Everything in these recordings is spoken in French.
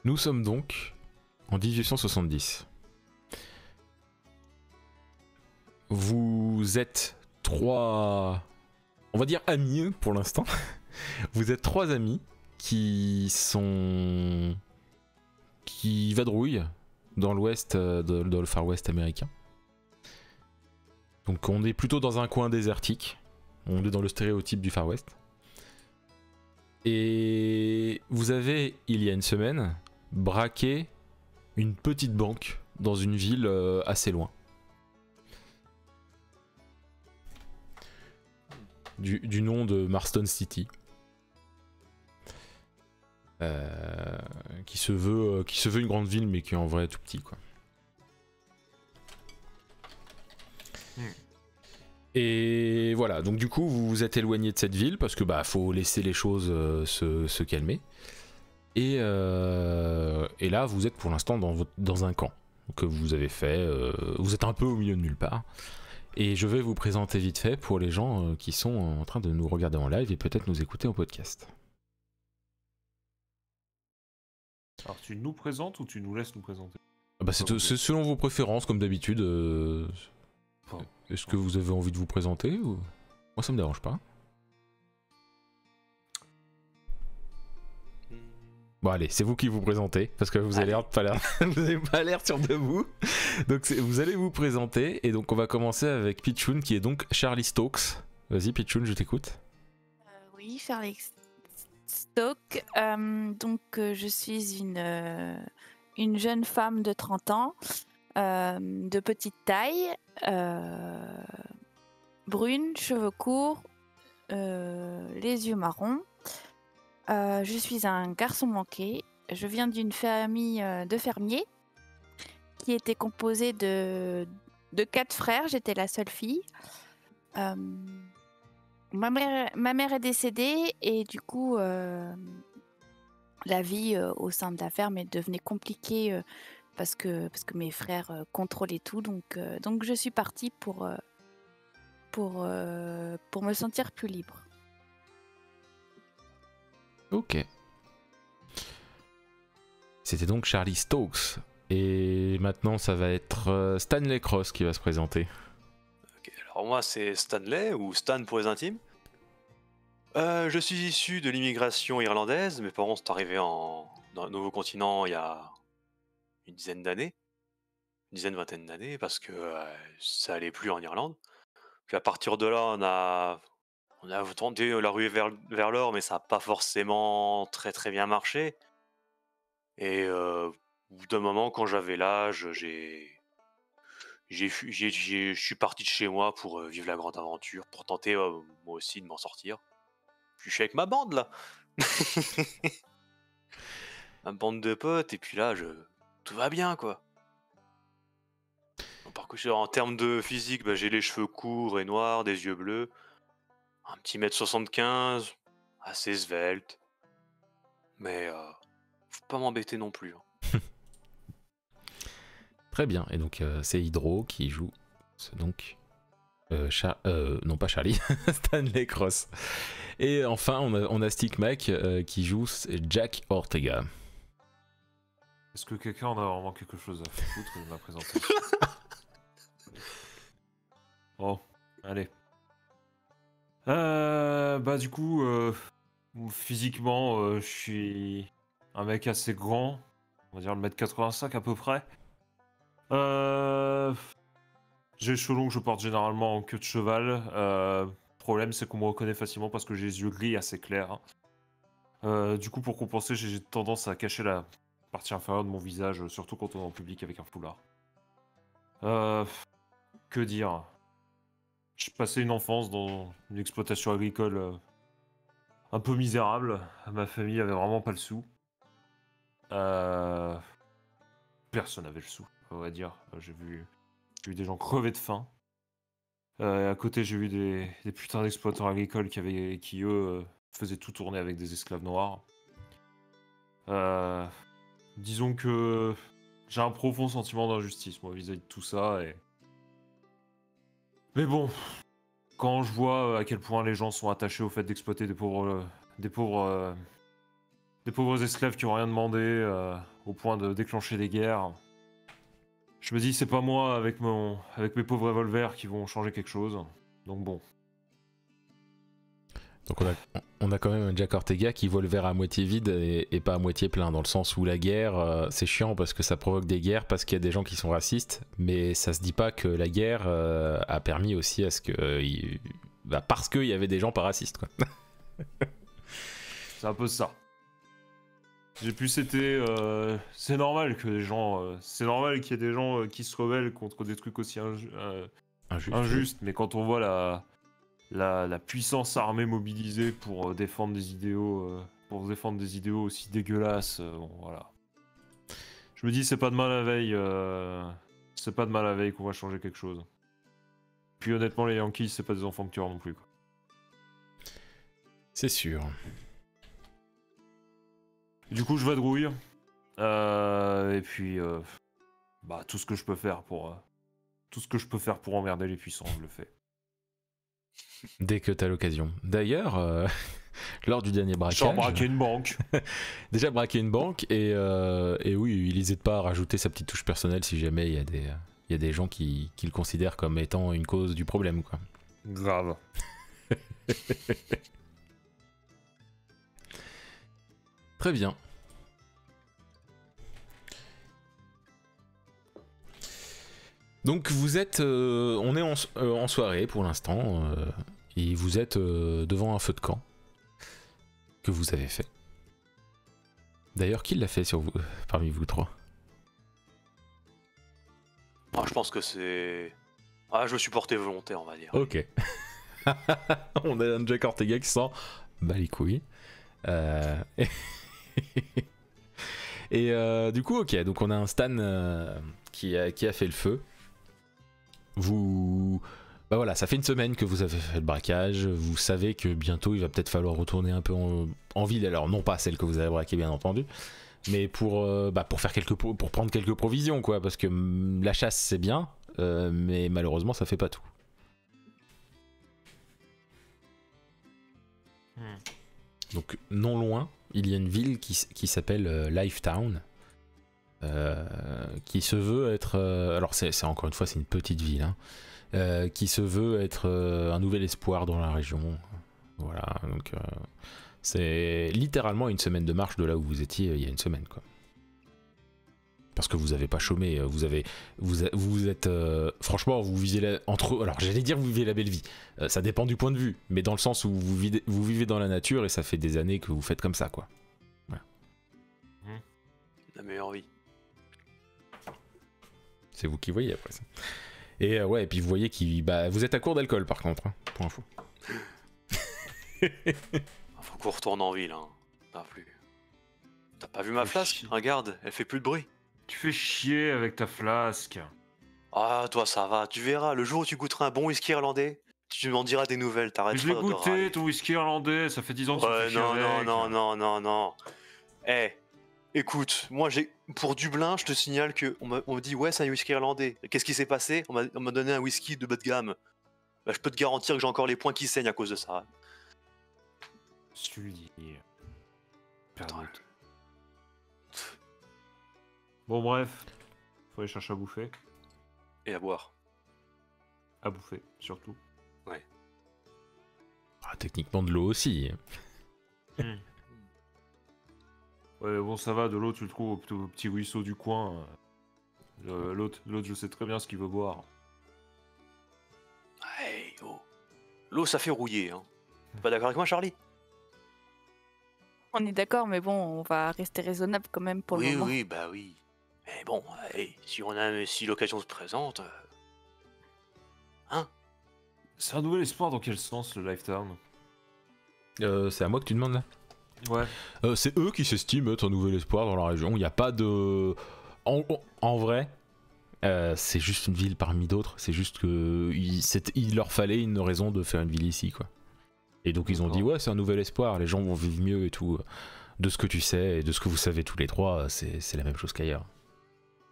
Nous sommes donc en 1870. Vous êtes trois, on va dire amis pour l'instant. Vous êtes trois amis qui vadrouillent dans l'ouest, dans le Far West américain. Donc on est plutôt dans un coin désertique. On est dans le stéréotype du Far West. Et vous avez, il y a une semaine, braqué une petite banque dans une ville assez loin. Du nom de Marston City. Qui se veut une grande ville, mais qui est en vrai tout petit, quoi. Et voilà, donc du coup vous vous êtes éloigné de cette ville parce que bah faut laisser les choses se calmer. Et là vous êtes pour l'instant dans un camp que vous avez fait. Vous êtes un peu au milieu de nulle part. Et je vais vous présenter vite fait pour les gens qui sont en train de nous regarder en live et peut-être nous écouter en podcast. Alors tu nous présentes ou tu nous laisses nous présenter? Bah, c'est selon vos préférences comme d'habitude. Bon. Est-ce que vous avez envie de vous présenter ou... Moi ça me dérange pas. Bon allez, c'est vous qui vous présentez parce que vous avez pas l'air sûr de vous. Donc vous allez vous présenter et donc on va commencer avec Pichoun qui est donc Charlie Stokes. Vas-y Pichoun, je t'écoute. Oui, Charlie Stokes. Je suis une jeune femme de 30 ans, de petite taille, brune, cheveux courts, les yeux marrons. Je suis un garçon manqué. Je viens d'une famille de fermiers qui était composée de 4 frères. J'étais la seule fille. Ma mère est décédée et du coup, la vie au sein de la ferme devenait compliquée parce que mes frères contrôlaient tout. Donc je suis partie pour me sentir plus libre. Ok. C'était donc Charlie Stokes. Et maintenant ça va être Stanley Cross qui va se présenter. Ok, alors moi c'est Stanley, ou Stan pour les intimes. Je suis issu de l'immigration irlandaise. Mes parents sont arrivés dans le nouveau continent il y a une vingtaine d'années, parce que ça allait plus en Irlande. Puis à partir de là, on a tenté la ruée vers l'or, mais ça n'a pas forcément très très bien marché. Et au bout d'un moment, quand j'avais l'âge, je suis parti de chez moi pour vivre la grande aventure, pour tenter moi aussi de m'en sortir. Puis je suis avec ma bande là, ma bande de potes, et puis là, tout va bien quoi. Par contre, en termes de physique, bah, j'ai les cheveux courts et noirs, des yeux bleus, un petit 1m75, assez svelte, mais faut pas m'embêter non plus. Très bien, et donc c'est Hydro qui joue donc non pas Charlie, Stanley Cross. Et enfin on a Stick Mac qui joue Jack Ortega. Est-ce que quelqu'un en a vraiment quelque chose à foutre de ma présentation? Bon, allez. Bah du coup, physiquement, je suis un mec assez grand, on va dire 1m85 à peu près. J'ai les cheveux longs que je porte généralement en queue de cheval. Problème, c'est qu'on me reconnaît facilement parce que j'ai les yeux gris assez clairs. Du coup, pour compenser, j'ai tendance à cacher la partie inférieure de mon visage, surtout quand on est en public avec un foulard. Que dire? J'ai passé une enfance dans une exploitation agricole un peu misérable. Ma famille avait vraiment pas le sou. Personne n'avait le sou, on va dire. J'ai vu des gens crever de faim. À côté, j'ai vu des putains d'exploitants agricoles qui eux, faisaient tout tourner avec des esclaves noirs. Disons que j'ai un profond sentiment d'injustice, moi, vis-à-vis de tout ça. Mais bon, quand je vois à quel point les gens sont attachés au fait d'exploiter des pauvres des pauvres esclaves qui ont rien demandé au point de déclencher des guerres. Je me dis, c'est pas moi avec mes pauvres revolvers qui vont changer quelque chose. Donc bon. Donc on a quand même un Jack Ortega qui voit le verre à moitié vide et pas à moitié plein, dans le sens où la guerre, c'est chiant parce que ça provoque des guerres, parce qu'il y a des gens qui sont racistes, mais ça se dit pas que la guerre a permis aussi à ce que... parce qu'il y avait des gens pas racistes, quoi. C'est un peu ça. J'ai pu c'était... c'est normal que les gens... c'est normal qu'il y ait des gens qui se rebellent contre des trucs aussi injustes, mais quand on voit la puissance armée mobilisée pour défendre des idéaux aussi dégueulasses, bon, voilà. Je me dis c'est pas demain la veille qu'on va changer quelque chose. Puis honnêtement les Yankees c'est pas des enfants de cœur non plus, quoi. C'est sûr. Du coup je vadrouille et puis tout ce que je peux faire pour emmerder les puissants je le fais. Dès que t'as l'occasion. D'ailleurs, lors du dernier braquage... Genre braquer une banque. Déjà braquer une banque et oui, il n'hésite pas à rajouter sa petite touche personnelle si jamais il y a des gens qui le considèrent comme étant une cause du problème, quoi. Grave. Très bien. Donc vous êtes, on est en soirée pour l'instant, et vous êtes devant un feu de camp que vous avez fait. D'ailleurs, qui l'a fait parmi vous trois? Moi, je pense que c'est... Ah, je me suis porté volontaire, on va dire. Ok. On a un Jack Ortega qui sent bah les couilles. Et du coup, ok, donc on a un Stan qui a fait le feu. Bah voilà, ça fait une semaine que vous avez fait le braquage. Vous savez que bientôt il va peut-être falloir retourner un peu en ville. Alors non pas celle que vous avez braquée bien entendu, mais pour prendre quelques provisions, quoi, parce que la chasse c'est bien, mais malheureusement ça fait pas tout. Donc non loin, il y a une ville qui s'appelle Lifetown, qui se veut être... alors c'est encore une fois c'est une petite ville, hein, qui se veut être un nouvel espoir dans la région. Voilà, donc c'est littéralement une semaine de marche de là où vous étiez il y a une semaine, quoi. Parce que vous avez pas chômé, vous êtes franchement vous vivez alors j'allais dire vous vivez la belle vie, ça dépend du point de vue, mais dans le sens où vous vivez dans la nature et ça fait des années que vous faites comme ça, quoi. Voilà. La meilleure vie. C'est vous qui voyez après ça. Et ouais, et puis vous voyez vous êtes à court d'alcool par contre, hein, pour info. Faut qu'on retourne en ville, hein. T'as pas vu ma flasque? Regarde, elle fait plus de bruit. Tu fais chier avec ta flasque. Ah, toi ça va, tu verras, le jour où tu goûteras un bon whisky irlandais, tu m'en diras des nouvelles, t'arrêtes Je pas l'ai de goûté, râler. ton whisky irlandais, ça fait 10 ans que tu fais chier avec. Non. Eh, écoute, moi pour Dublin, je te signale que on me dit ouais c'est un whisky irlandais. Qu'est-ce qui s'est passé? On m'a donné un whisky de bas de gamme. Bah, je peux te garantir que j'ai encore les poings qui saignent à cause de ça. Si tu le dis. Putain. Bon bref, faut aller chercher à bouffer. Et à boire. À bouffer, surtout. Ouais. Ah, techniquement de l'eau aussi. Ouais, bon ça va, de l'eau tu le trouves au petit ruisseau du coin. L'autre je sais très bien ce qu'il veut boire. Hey, oh. L'eau ça fait rouiller, hein. T'es pas d'accord avec moi, Charlie? On est d'accord, mais bon, on va rester raisonnable quand même pour le moment. Oui, bah oui. Mais bon, hey, si l'occasion se présente... Hein? C'est un nouvel espoir dans quel sens le Lifetown? C'est à moi que tu demandes là? Ouais. C'est eux qui s'estiment être un nouvel espoir dans la région. Il n'y a pas de... En vrai, c'est juste une ville parmi d'autres. C'est juste que il leur fallait une raison de faire une ville ici, quoi. Et donc ils ont dit ouais, c'est un nouvel espoir, les gens vont vivre mieux et tout. De ce que tu sais et de ce que vous savez tous les trois, c'est la même chose qu'ailleurs.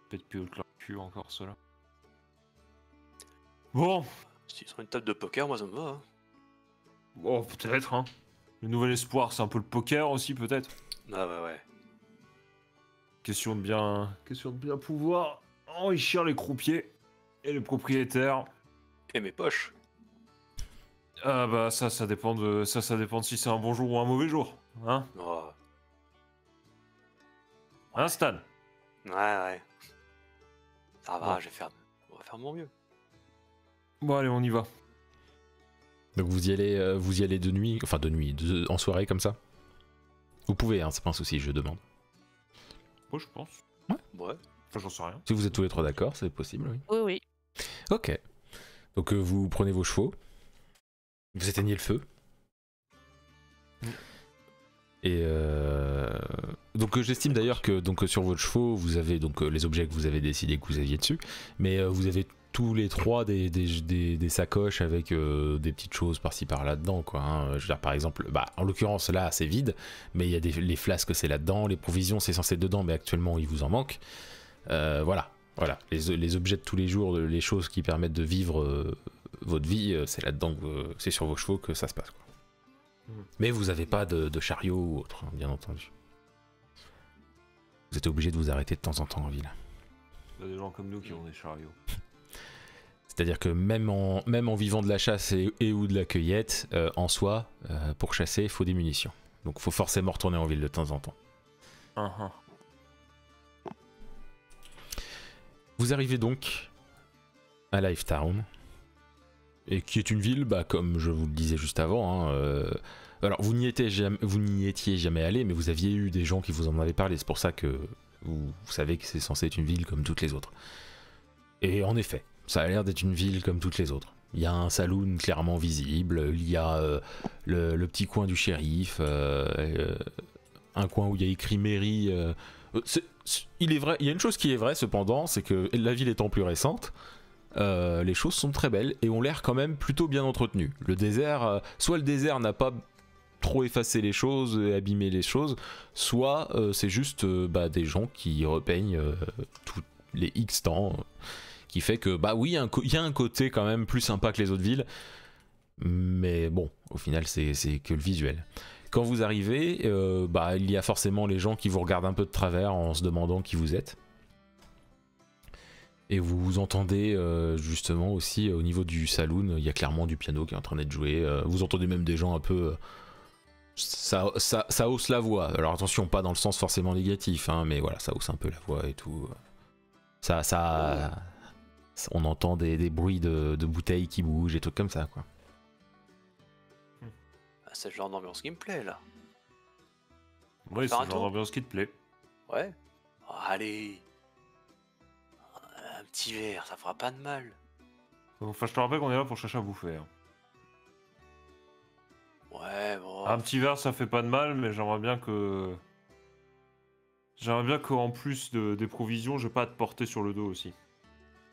Peut-être plus haut que leur cul encore cela. Bon. S'ils sont une table de poker, moi ça me va. Hein. Bon, peut-être, hein. Le nouvel espoir, c'est un peu le poker aussi, peut-être. Ah ouais. Question de bien pouvoir enrichir les croupiers et les propriétaires. Et mes poches. Ah bah ça dépend de si c'est un bon jour ou un mauvais jour, hein? Oh. Hein Stan? Ouais. Ça va, Bon. on va faire de mon mieux. Bon allez, on y va. Donc vous y allez de nuit, enfin en soirée comme ça. Vous pouvez, hein, c'est pas un souci, je demande. Moi je pense. Ouais. Enfin j'en sais rien. Si vous êtes tous les trois d'accord, c'est possible, oui. Oui. Ok. Donc vous prenez vos chevaux, vous éteignez le feu. Et donc j'estime d'ailleurs que donc sur votre chevaux vous avez donc les objets que vous avez décidé que vous aviez dessus, mais vous avez tous les trois des sacoches avec des petites choses par-ci par-là dedans quoi. Hein. Je veux dire, par exemple, en l'occurrence là c'est vide, mais il y a les flasques c'est là-dedans, les provisions c'est censé être dedans, mais actuellement il vous en manque. Voilà. Les objets de tous les jours, les choses qui permettent de vivre votre vie, c'est là-dedans, c'est sur vos chevaux que ça se passe quoi. Mais vous n'avez pas de chariot ou autre, hein, bien entendu. Vous êtes obligé de vous arrêter de temps en temps en ville. Il y a des gens comme nous qui ont des chariots. C'est-à-dire que même en vivant de la chasse et ou de la cueillette, en soi, pour chasser, il faut des munitions. Donc il faut forcément retourner en ville de temps en temps. Vous arrivez donc à Lifetown, et qui est une ville, comme je vous le disais juste avant. Hein, alors vous n'y étiez jamais allé, mais vous aviez eu des gens qui vous en avaient parlé. C'est pour ça que vous savez que c'est censé être une ville comme toutes les autres. Et en effet, ça a l'air d'être une ville comme toutes les autres. Il y a un saloon clairement visible, il y a le petit coin du shérif, un coin où il y a écrit mairie. Il est vrai, il y a une chose qui est vraie cependant, c'est que la ville étant plus récente, les choses sont très belles et ont l'air quand même plutôt bien entretenues. Le désert, soit le désert n'a pas trop effacé les choses et abîmé les choses, soit c'est juste des gens qui repeignent tous les X temps, qui fait que oui, il y a un côté quand même plus sympa que les autres villes, mais bon, au final c'est que le visuel. Quand vous arrivez, il y a forcément les gens qui vous regardent un peu de travers en se demandant qui vous êtes. Et vous entendez justement aussi au niveau du saloon, il y a clairement du piano qui est en train d'être joué. Vous entendez même des gens un peu... ça hausse la voix. Alors attention, pas dans le sens forcément négatif, hein, mais voilà, ça hausse un peu la voix et tout. On entend des bruits de bouteilles qui bougent et trucs comme ça, quoi. C'est le genre d'ambiance qui me plaît là. Oui, c'est le genre d'ambiance qui te plaît. Ouais. Oh, allez. Un petit verre, ça fera pas de mal. Enfin, je te rappelle qu'on est là pour chercher à bouffer. Hein. Ouais, bon. Un petit verre, ça fait pas de mal, mais j'aimerais bien qu'en plus des provisions, j'ai pas à te porter sur le dos aussi.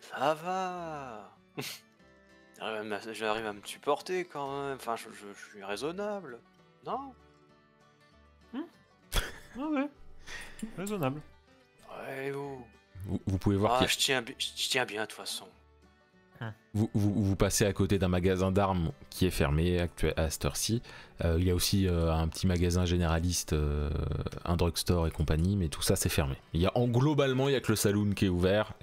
Ça va. J'arrive à me supporter quand même. Enfin, je suis raisonnable. Non? Ah ouais. Raisonnable. Ouais, oh. Vous pouvez voir je tiens bien de toute façon. Vous passez à côté d'un magasin d'armes qui est fermé à cette heure-ci. Il y a aussi un petit magasin généraliste, un drugstore et compagnie, mais tout ça c'est fermé. Globalement, il y a que le saloon qui est ouvert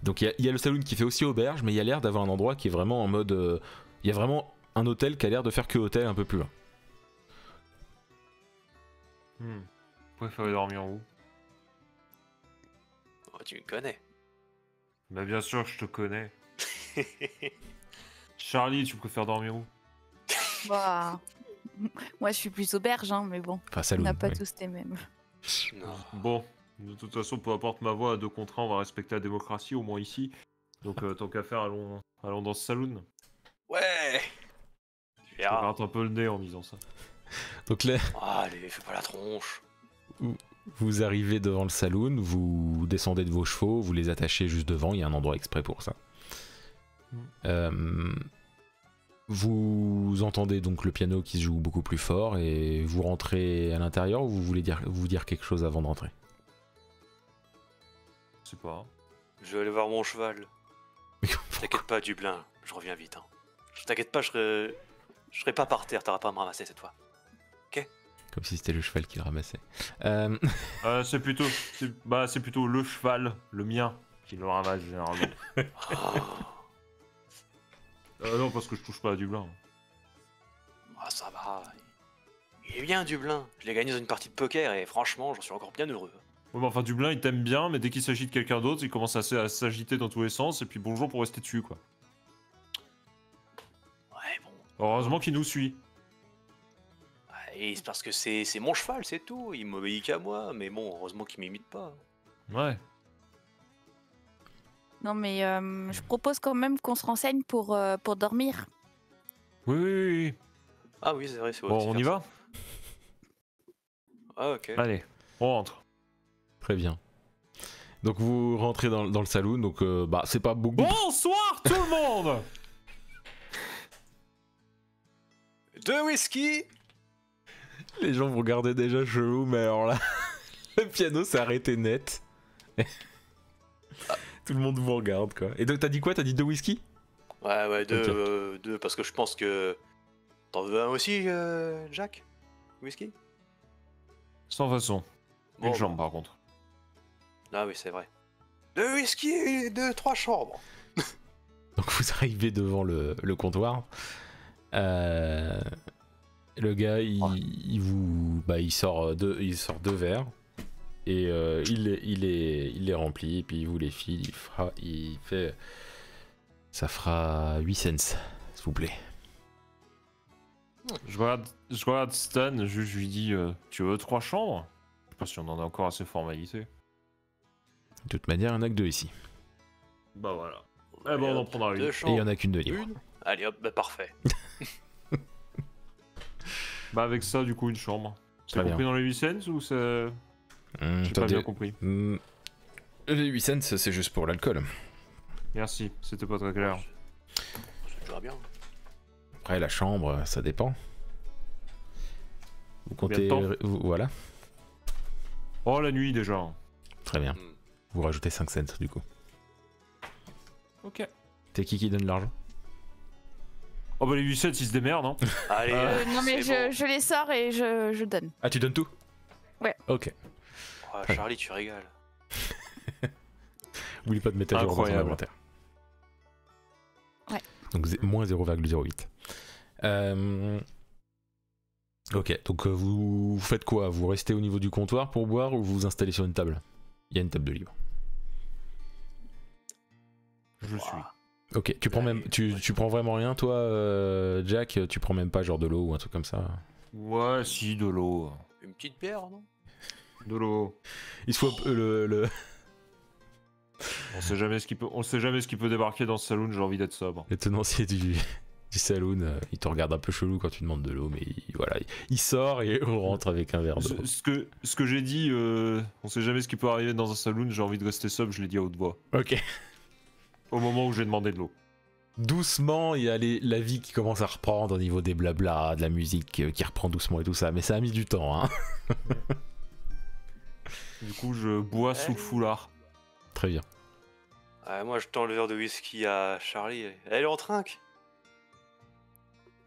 donc il y a le saloon qui fait aussi auberge, mais il y a l'air d'avoir un endroit qui est vraiment en mode. Il y a vraiment un hôtel qui a l'air de faire que hôtel un peu plus loin. Vous préférez dormir où? Oh, tu me connais. Bah bien sûr que je te connais. Charlie, tu préfères dormir où? Moi je suis plus auberge, hein, mais bon, Enfin, saloon, on n'a pas oui. tous les mêmes. Non. Bon, de toute façon, peu importe ma voix à 2 contre 1, on va respecter la démocratie, au moins ici. Donc tant qu'à faire, allons dans ce saloon. Ouais. Je te gratte un peu le nez en disant ça. Donc là, Allez, fais pas la tronche. vous arrivez devant le saloon, vous descendez de vos chevaux, vous les attachez juste devant, il y a un endroit exprès pour ça. Vous entendez donc le piano qui se joue beaucoup plus fort et vous rentrez à l'intérieur ou vous voulez vous dire quelque chose avant de rentrer? Je sais pas. Je vais aller voir mon cheval. T'inquiète pas, Dublin, je reviens vite. Hein. T'inquiète pas, je serai pas par terre, t'auras pas à me ramasser cette fois. Ok? Comme si c'était le cheval qui le ramassait. C'est plutôt le cheval, le mien, qui le ramasse généralement. Non, parce que je touche pas à Dublin. Ah, ça va. Il est bien, Dublin. Je l'ai gagné dans une partie de poker et franchement, j'en suis encore bien heureux. Ouais, mais enfin, Dublin, il t'aime bien, mais dès qu'il s'agit de quelqu'un d'autre, il commence à s'agiter dans tous les sens, et puis bonjour pour rester dessus, quoi. Ouais, bon. Heureusement qu'il nous suit. Et c'est parce que c'est mon cheval, c'est tout. Il m'obéit qu'à moi, mais bon, heureusement qu'il m'imite pas. Ouais. Non, mais je propose quand même qu'on se renseigne pour dormir. Oui. Ah oui, c'est vrai, c'est Bon, on y va? Ah, ok. Allez, on rentre. Très bien. Donc vous rentrez dans le saloon, donc c'est pas beaucoup. Bonsoir tout le monde. 2 whisky. Les gens vous regardaient déjà chelou, mais alors là, le piano s'est arrêté net. Tout le monde vous regarde, quoi. Et donc t'as dit quoi? T'as dit 2 whisky? Ouais, deux, parce que je pense que... T'en veux un aussi, Jack? Whisky? Sans façon. Une Bon, chambre par contre. Ah oui, c'est vrai. 2 whisky et 3 chambres. Donc vous arrivez devant le comptoir. Le gars, il sort 2 verres et il les remplit et puis il vous les file. Ça fera 8 cents, s'il vous plaît. Je regarde Stan, je lui dis tu veux 3 chambres? Je sais pas si on en a encore assez formalité. De toute manière, il n'y en a que 2 ici. Bah voilà. Eh ben on en prendra une. Et il n'y en a qu'une de libre. Une. Allez hop, bah parfait. Bah avec ça du coup une chambre. C'est Très compris bien. dans les 8 cents ou c'est... J'ai pas bien compris. Les 8 cents, c'est juste pour l'alcool. Merci, c'était pas très clair. C'est déjà bien. Après, la chambre, ça dépend. Vous Combien de comptez... temps Voilà. Oh la nuit déjà. Très bien. Hmm. Vous rajoutez 5 cents du coup. Ok. C'est qui donne l'argent? Oh bah les 8 cents ils se démerdent hein. Allez, Non, mais c'est bon. je les sors et je donne. Ah, tu donnes tout? Ouais. Ok. Oh, Charlie, tu régales. N'oublie pas de mettre à jour dans ton Incroyable. inventaire. Ouais. Donc moins 0,08. Ok, donc vous faites quoi? Vous restez au niveau du comptoir pour boire ou vous vous installez sur une table? Il y a une table de libre. Je suis. Ok, tu prends même, tu prends vraiment rien toi, Jack? Tu prends même pas genre de l'eau ou un truc comme ça? Ouais si de l'eau. Une petite bière, non? De l'eau. Il se faut le... On sait jamais ce qui peut débarquer dans ce saloon, j'ai envie d'être sobre. Le tenancier du saloon, il te regarde un peu chelou quand tu demandes de l'eau, mais il sort et on rentre avec un verre d'eau. Ce que j'ai dit, on sait jamais ce qui peut arriver dans un saloon, j'ai envie de rester sobre, je l'ai dit à haute voix. Ok. Au moment où j'ai demandé de l'eau. Doucement, il y a la vie qui commence à reprendre au niveau des blabla, de la musique qui reprend doucement et tout ça, mais ça a mis du temps, hein. Du coup, je bois sous le foulard. Très bien. Moi, je tends le verre de whisky à Charlie. Elle est en trinque.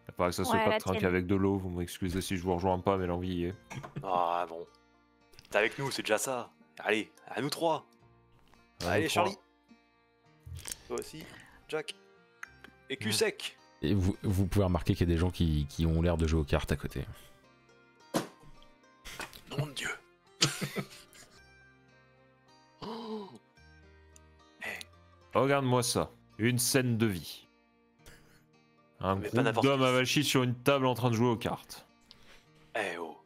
Il paraît que ça se Ouais, fait pas la de trinquer tienne. avec de l'eau, vous m'excusez si je vous rejoins pas, mais l'envie y est. Ah bon. T'es avec nous, c'est déjà ça. Allez, à nous 3. Allez, nous trois. Charlie. Toi aussi, Jack. Et cul sec. Et vous pouvez remarquer qu'il y a des gens qui ont l'air de jouer aux cartes à côté. Nom de Dieu. Oh. Regarde-moi ça, une scène de vie. Un Mais pas groupe n'importe d'hommes qui. avachis sur une table en train de jouer aux cartes. Eh oh.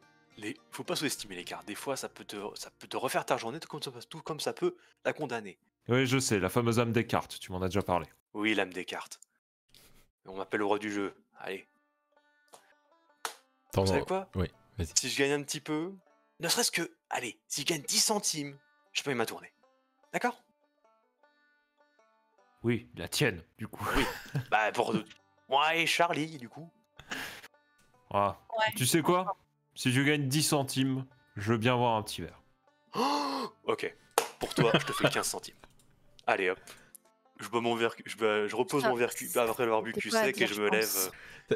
Faut pas sous-estimer les cartes. Des fois, ça peut te refaire ta journée, tout comme ça peut la condamner. Oui, je sais, la fameuse âme des cartes, tu m'en as déjà parlé. Oui, l'âme des cartes. On m'appelle le roi du jeu. Allez. Vous savez quoi? Oui, vas-y. Si je gagne un petit peu, ne serait-ce que, allez, si je gagne 10 centimes, je paye ma tournée. D'accord? Oui, la tienne, du coup. Oui. Bah, pour moi et Charlie, du coup. Ah. Ouais. Tu sais quoi? Si tu gagnes 10 centimes, je veux bien avoir un petit verre. Ok. Pour toi, je te fais 15 centimes. Allez hop. je bois mon verre, je repose mon verre après l'avoir bu C'est cul pas à sec dire, et je pense.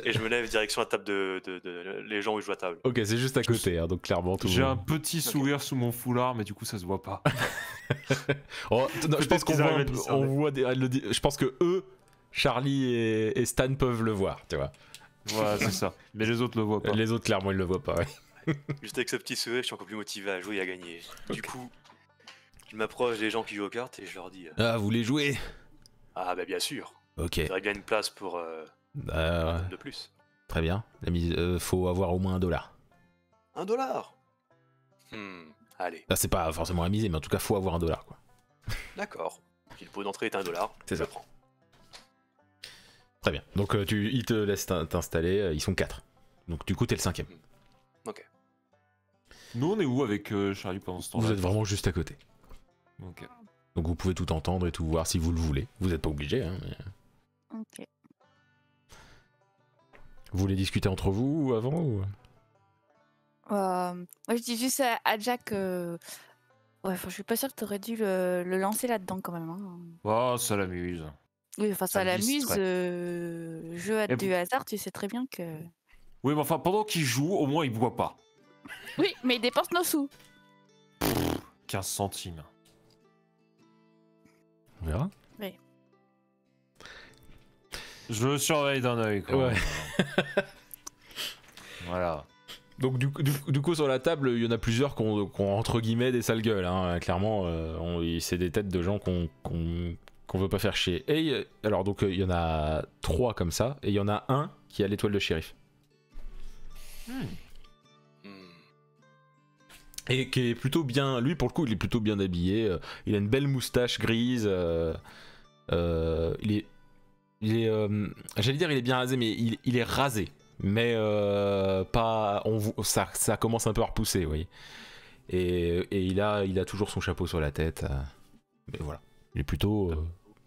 je me lève direction la table de les gens où je joue à table. Ok, c'est juste à côté, hein, donc clairement tout. J'ai un petit sourire sous mon foulard, mais du coup ça se voit pas. Oh, non, je pense Peut-être qu'on qu'ils voit, arrivent à discerner. on voit je pense que eux, Charlie et Stan peuvent le voir, tu vois. Voilà, c'est ça. Mais les autres le voient pas. Les autres, clairement, ils le voient pas. Ouais. Juste avec ce petit sourire, je suis encore plus motivé à jouer et à gagner. Du coup, je m'approche des gens qui jouent aux cartes et je leur dis Ah, vous voulez jouer? ah bah bien sûr, Ok. j'aurais bien une place pour de plus. Très bien. La mise, faut avoir au moins $1. $1. Allez, Ah, c'est pas forcément à miser, mais en tout cas, faut avoir $1, quoi. d'accord. Si le pot d'entrée est $1, C'est je ça. le prends. Très bien. Donc, ils te laissent t'installer. Ils sont 4. Donc, du coup, t'es le 5ème. Ok. Nous on est où avec Charlie pendant ce temps-là? Vous êtes vraiment juste à côté. Ok. Donc, vous pouvez tout entendre et tout voir si vous le voulez. Vous n'êtes pas obligé. Hein, mais... Ok. Vous voulez discuter entre vous avant ou... Moi, je dis juste à Jack. Ouais, enfin, je suis pas sûre que t'aurais dû le lancer là-dedans quand même. Hein. Oh, ça l'amuse. Oui, enfin, ça Ça me l'amuse. distrait. Jeu à Et du hasard, tu sais très bien que. Oui, mais enfin, pendant qu'il joue, au moins il boit pas. Oui, mais il dépense nos sous. 15 centimes. On verra. Je le surveille d'un œil, quoi. Ouais. Voilà. Donc du coup sur la table il y en a plusieurs qui ont entre guillemets des sales gueules hein. Clairement c'est des têtes de gens qu'on veut pas faire chier. Et alors donc il y en a 3 comme ça et il y en a un qui a l'étoile de shérif et qui est plutôt bien, lui pour le coup il est plutôt bien habillé, il a une belle moustache grise, il est j'allais dire il est bien rasé mais il est rasé. Mais pas, ça commence un peu à repousser, vous voyez. Et il a toujours son chapeau sur la tête. Mais voilà, il est plutôt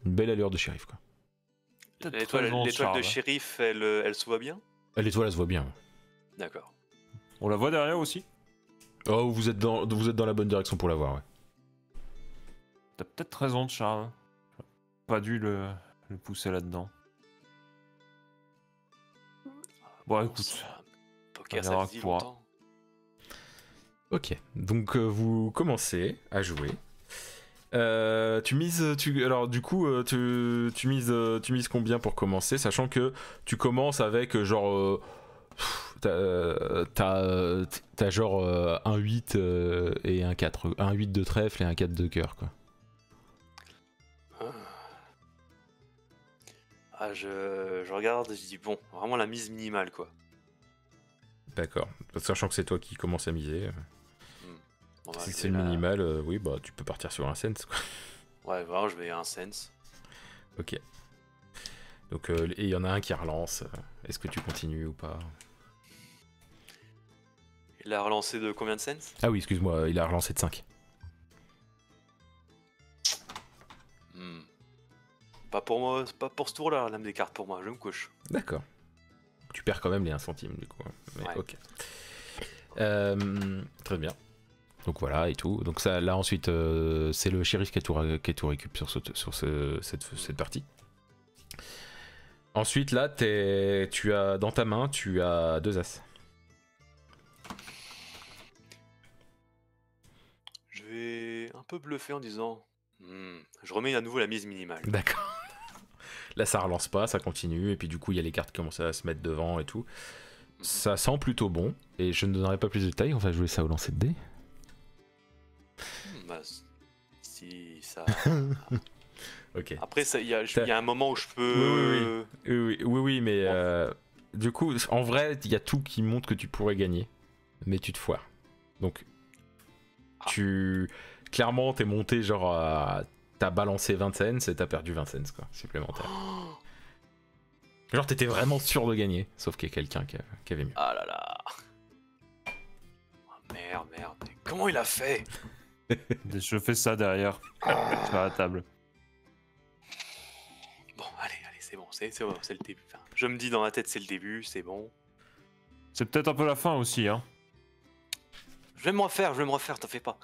une belle allure de shérif, quoi. L'étoile de shérif, elle se voit bien? L'étoile, elle se voit bien. D'accord. On la voit derrière aussi? Oh, vous êtes dans la bonne direction pour la voir, ouais. T'as peut-être raison, Charles. Pas dû le pousser là-dedans. Bon, écoute. Poker, on ça verra se dit pour- longtemps. Ok, donc vous commencez à jouer. Tu mises combien pour commencer, sachant que tu commences avec genre t'as genre un 8 et un 4, un 8 de trèfle et un 4 de cœur, quoi. Ah, je regarde, je dis bon, vraiment la mise minimale quoi. D'accord, sachant que c'est toi qui commences à miser. Bon, bah, Si je c'est vais le la- minimal, oui, bah tu peux partir sur un sense, quoi. Ouais, vraiment, je vais un sense. Ok. Donc, et il y en a un qui relance. Est-ce que tu continues ou pas? Il a relancé de combien de sense? Ah oui, excuse-moi, il a relancé de 5. Pas pour moi, pas pour ce tour-là, la lame des cartes pour moi, je me couche. D'accord. Tu perds quand même les 1 centime, du coup. Mais, Ouais. ok. Très bien. Donc voilà, et tout. Donc ça, là, ensuite, c'est le shérif qui a tout récup sur cette partie. Ensuite, là, tu as dans ta main, tu as 2 as. Je vais un peu bluffer en disant je remets à nouveau la mise minimale. D'accord. Là, ça relance pas, ça continue, et puis du coup, il y a les cartes qui commencent à se mettre devant et tout. Ça sent plutôt bon, et je ne donnerai pas plus de détails, on va jouer ça au lancer de dés. Bah, si ça. Ok. Après, il y a un moment où je peux. Oui, mais du coup, en vrai, il y a tout qui montre que tu pourrais gagner, mais tu te foires. Donc, clairement, t'es monté genre à... T'as balancé 20 cents et t'as perdu 20 cents, quoi, supplémentaire. Genre, t'étais vraiment sûr de gagner, sauf qu'il y a quelqu'un qui avait mieux. Ah là là. Oh, merde. Mais comment il a fait? Je fais ça derrière, sur la table. Bon, allez, c'est bon, c'est bon, c'est le début. Enfin, je me dis dans ma tête, c'est le début, c'est bon. C'est peut-être un peu la fin aussi, hein. Je vais me refaire, t'en fais pas.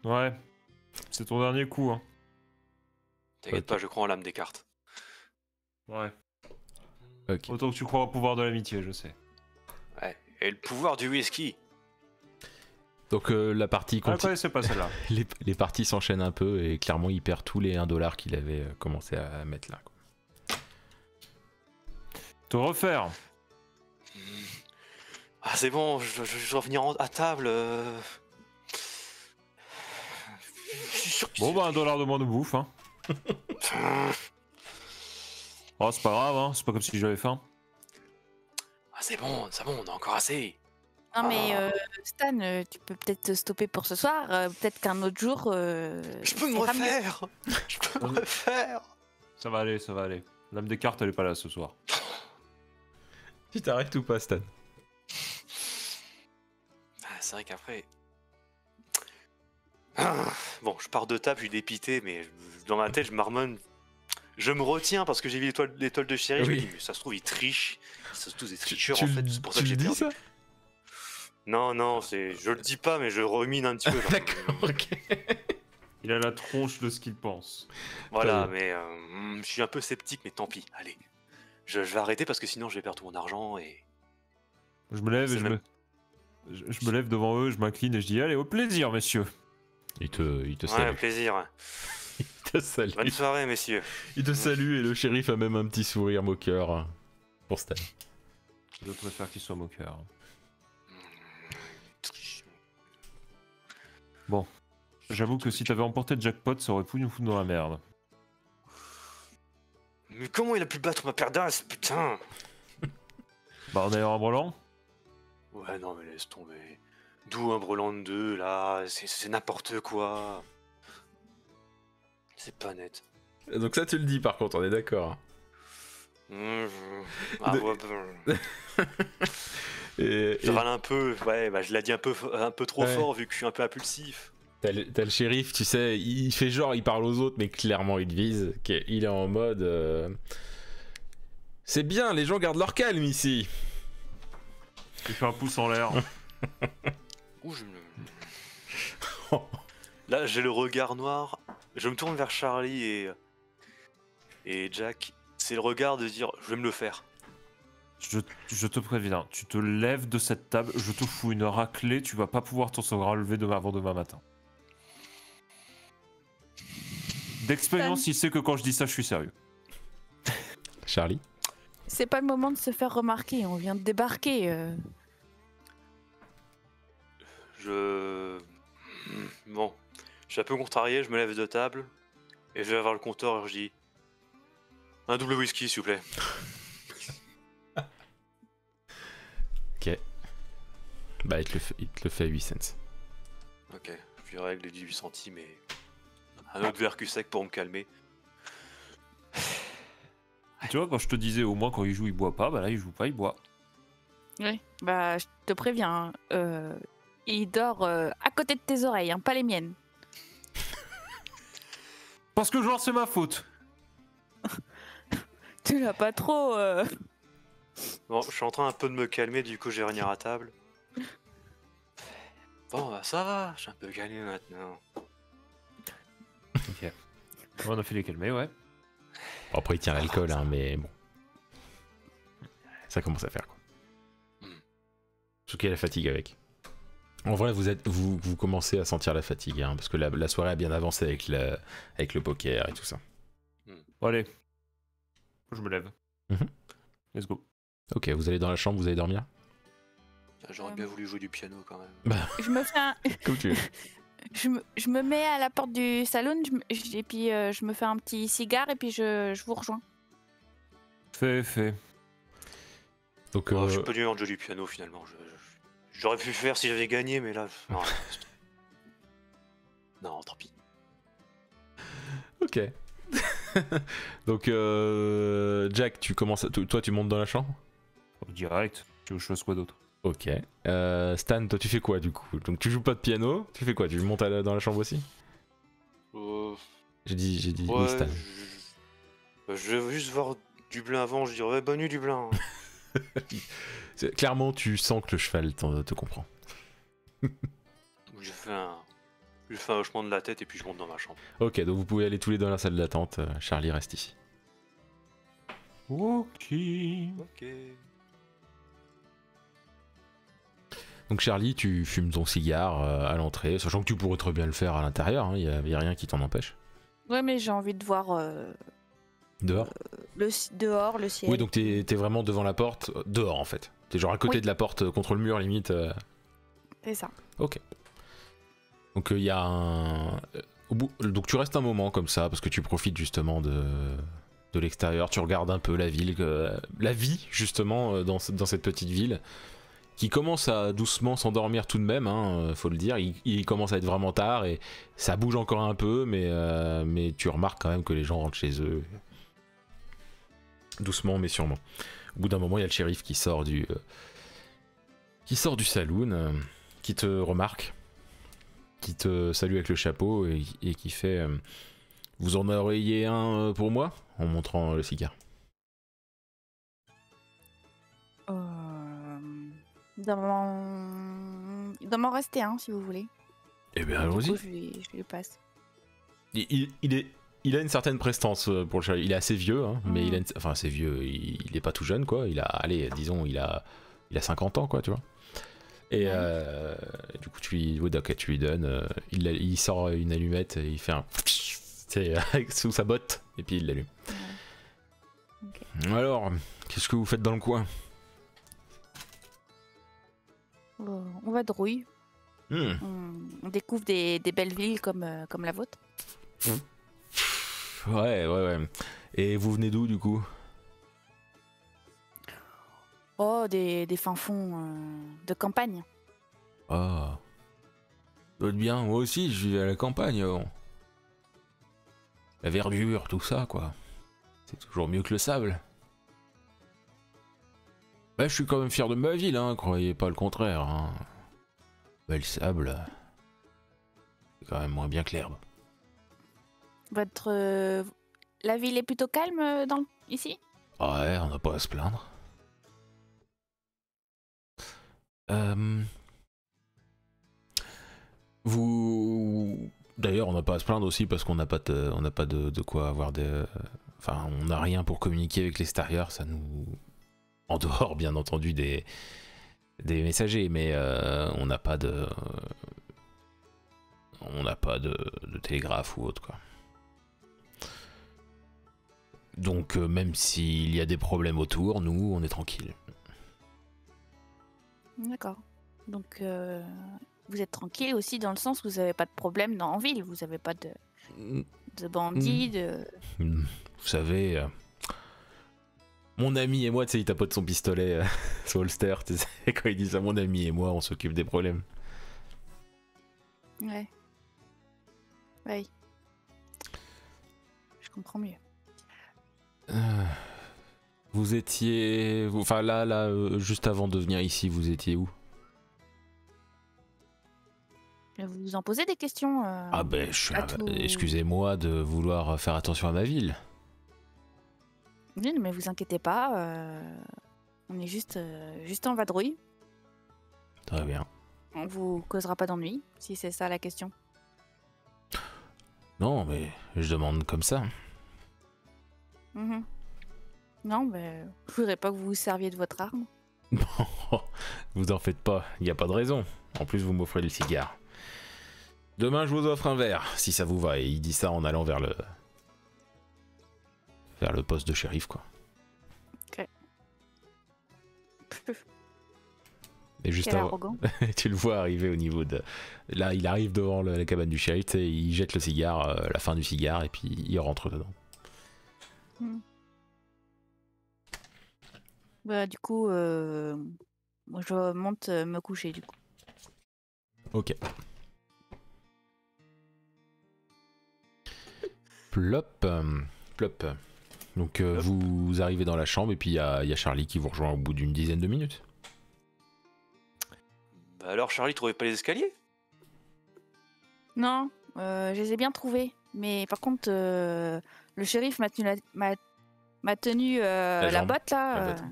Ouais. C'est ton dernier coup, hein. T'inquiète Ok. pas, je crois en l'âme des cartes. Ouais. Ok. Autant que tu crois au pouvoir de l'amitié, je sais. Ouais. Et le pouvoir du whisky. Donc la partie Ah, je continue. connaissais pas celle-là. Les parties s'enchaînent un peu et clairement il perd tous les 1$ qu'il avait commencé à mettre là, quoi. Te refaire. Ah, c'est bon, je dois venir à table. Je suis sûr qu'il Bon, bah, suffit. $1 de moins de bouffe, hein. Oh, c'est pas grave, hein. C'est pas comme si j'avais faim. Ah, c'est bon, on a encore assez. Non mais Stan, tu peux peut-être te stopper pour ce soir. Peut-être qu'un autre jour. Je peux me ça ira mieux. refaire. Je peux me refaire. Ça va aller, ça va aller. L'âme des cartes, elle est pas là ce soir. Tu t'arrêtes ou pas, Stan? Ah, c'est vrai qu'après. Ah, bon, je pars de table, je suis dépité, mais dans ma tête, je marmonne. Je me retiens parce que j'ai vu l'étoile de chéri. Je me Oui. dis, mais ça se trouve, ils trichent. Ça se trouve, des tricheurs en Tu fait. le- C'est pour ça tu que j'ai le dis perdu. ça? Non, je le dis pas, mais je rumine un petit peu. genre. D'accord, ok. Il a la tronche de ce qu'il pense. Voilà, Très mais je suis un peu sceptique, mais tant pis. Allez, je vais arrêter parce que sinon, je vais perdre tout mon argent et. Je me lève et C'est même- je me lève devant eux, je m'incline et je dis allez, au plaisir, messieurs. Il te Ouais, salue. plaisir. Il te salue. Bonne soirée, messieurs. Il te salue et le shérif a même un petit sourire moqueur pour Stan. Je préfère qu'il soit moqueur. Bon. J'avoue que si t'avais emporté le jackpot, ça aurait pu nous foutre dans la merde. Mais comment il a pu battre ma paire d'as, putain? Bah, on a eu un brelan. Ouais, non, mais laisse tomber. D'où un brelan de 2, là? C'est n'importe quoi. C'est pas net. Donc ça tu le dis par contre, on est d'accord. Ah, De- ouais, Et je râle un peu, ouais, bah je l'ai dit un peu trop Ouais. fort vu que je suis un peu impulsif. t'as le shérif, tu sais, il fait genre, il parle aux autres, mais clairement il te vise. Il est en mode... C'est bien, les gens gardent leur calme ici. Il fait un pouce en l'air. Ouh, Là, j'ai le regard noir. Je me tourne vers Charlie et Jack. C'est le regard de dire, je vais me le faire. Je te préviens, tu te lèves de cette table, je te fous une raclée, tu vas pas pouvoir t'en relever avant demain matin. D'expérience, il sait que quand je dis ça, je suis sérieux. Charlie? C'est pas le moment de se faire remarquer. On vient de débarquer. Bon, je suis un peu contrarié, je me lève de table. Et je vais voir le compteur et je dis... Un double whisky, s'il vous plaît. Ok. Bah il te le fait à 8 cents. Ok, je lui règle les 18 centimes et... Un autre verre cul sec pour me calmer. Tu vois, quand je te disais au moins quand il joue, il boit pas, bah là il joue pas, il boit. Oui. Bah, je te préviens. Il dort à côté de tes oreilles, hein, pas les miennes. Parce que genre c'est ma faute. Tu l'as pas trop. Bon, je suis en train un peu de me calmer, du coup je vais revenir à table. Bon, bah, ça va, je suis un peu calmé maintenant. Ok. On a fait les calmer, ouais. Bon, après il tient l'alcool, hein, mais bon. Ça commence à faire quoi. Surtout qu'il y a la fatigue avec. En vrai, vous commencez à sentir la fatigue, hein, parce que la soirée a bien avancé avec le poker et tout ça. Bon, allez. Je me lève. Mhm. Let's go. Ok, vous allez dans la chambre, vous allez dormir? J'aurais bien voulu jouer du piano quand même. Je me fais un. Comme tu veux. Je me mets à la porte du salon et puis je me fais un petit cigare et puis je vous rejoins. Fait. Donc, Oh, je suis pas du genre de jouer du piano finalement. J'aurais pu le faire si j'avais gagné, mais là. Non, non, tant pis. ok. Donc, Jack, tu commences. Toi, tu montes dans la chambre? Direct. Tu veux que je fasse quoi d'autre? Ok. Stan, toi, tu fais quoi du coup? Donc, tu joues pas de piano? Tu fais quoi? Tu montes dans la chambre aussi? J'ai dit oui, Ouais, Stan. je vais juste voir Dublin avant, je dirais ouais, bonne nuit Dublin. Clairement, tu sens que le cheval te comprend. J'ai fait un Je fais un hochement de la tête et puis je monte dans ma chambre. Ok, donc vous pouvez aller tous les deux dans la salle d'attente. Charlie reste ici. Ok. Ok. Donc Charlie, tu fumes ton cigare à l'entrée, sachant que tu pourrais très bien le faire à l'intérieur, il n'y a rien qui t'en empêche. Ouais, mais j'ai envie de voir Dehors dehors, le ciel. Oui, donc t'es vraiment devant la porte, dehors en fait. T'es genre à côté Oui. de la porte, contre le mur limite. C'est ça. Ok. Donc il y a un... Donc tu restes un moment comme ça, parce que tu profites justement de l'extérieur, tu regardes un peu la ville, la vie justement dans cette petite ville, qui commence à doucement s'endormir tout de même, faut le dire. Il commence à être vraiment tard et ça bouge encore un peu, mais tu remarques quand même que les gens rentrent chez eux. Doucement mais sûrement. Au bout d'un moment, il y a le shérif qui sort du saloon, qui te remarque, qui te salue avec le chapeau et qui fait vous en auriez un pour moi, en montrant le cigare. Il doit m'en rester un si vous voulez. Eh bien Du allons-y. coup, je lui passe. Il a une certaine prestance pour le shérif. Il est assez vieux, mais Mm. enfin assez vieux, il est pas tout jeune quoi. Il a, allez, disons, il a 50 ans quoi, tu vois. Et Ouais. du coup, tu lui donnes. Il sort une allumette et il fait un. Sous sa botte, et puis il l'allume. Ouais. Ok. Alors, qu'est-ce que vous faites dans le coin? On vadrouille. On découvre des belles villes comme la vôtre. Ouais. Et vous venez d'où du coup? Oh, des fins fonds de campagne. Ah. Doit être bien, moi aussi, je vis à la campagne. La verdure, tout ça, quoi. C'est toujours mieux que le sable. Bah, je suis quand même fier de ma ville, croyez pas le contraire. Bah, le sable, c'est quand même moins bien que l'herbe. La ville est plutôt calme ici? Ouais, on n'a pas à se plaindre. Vous... D'ailleurs, on n'a pas à se plaindre aussi parce qu'on n'a pas de quoi avoir des... Enfin, on n'a rien pour communiquer avec l'extérieur, ça nous... En dehors, bien entendu, des messagers, mais on n'a pas de... On n'a pas de télégraphe ou autre, quoi. Donc, même s'il y a des problèmes autour, nous, on est tranquille. D'accord. Donc, vous êtes tranquille aussi dans le sens où vous n'avez pas de problème en ville. Vous n'avez pas de bandits, Vous savez, mon ami et moi, tu sais, il tapote son pistolet sur holster, tu sais, quand il dit ça, mon ami et moi, on s'occupe des problèmes. Ouais. Oui. Je comprends mieux. Vous étiez... Enfin là, juste avant de venir ici, vous étiez où? Vous vous en posez des questions Ah ben, tout- excusez-moi de vouloir faire attention à ma ville. Oui, mais vous inquiétez pas. On est juste en vadrouille. Très bien. On vous causera pas d'ennui, si c'est ça la question. Non, mais je demande comme ça. Mhm. Non, mais je voudrais pas que vous vous serviez de votre arme. Vous en faites pas, il n'y a pas de raison. En plus, vous m'offrez le cigare. Demain, je vous offre un verre, si ça vous va. Et il dit ça en allant vers le poste de shérif, quoi. Ok. Et juste Quel avant, arrogant. tu le vois arriver au niveau de... Là, il arrive devant la cabane du shérif, et il jette le cigare, la fin du cigare, et puis il rentre dedans. Bah, du coup, moi, je monte me coucher, du coup. Ok. Plop. Plop. Donc vous arrivez dans la chambre et puis il y a Charlie qui vous rejoint au bout d'une dizaine de minutes. Bah alors, Charlie, trouvait pas les escaliers? Non, je les ai bien trouvés. Mais par contre, le shérif m'a tenu la jambe. botte, là. La botte.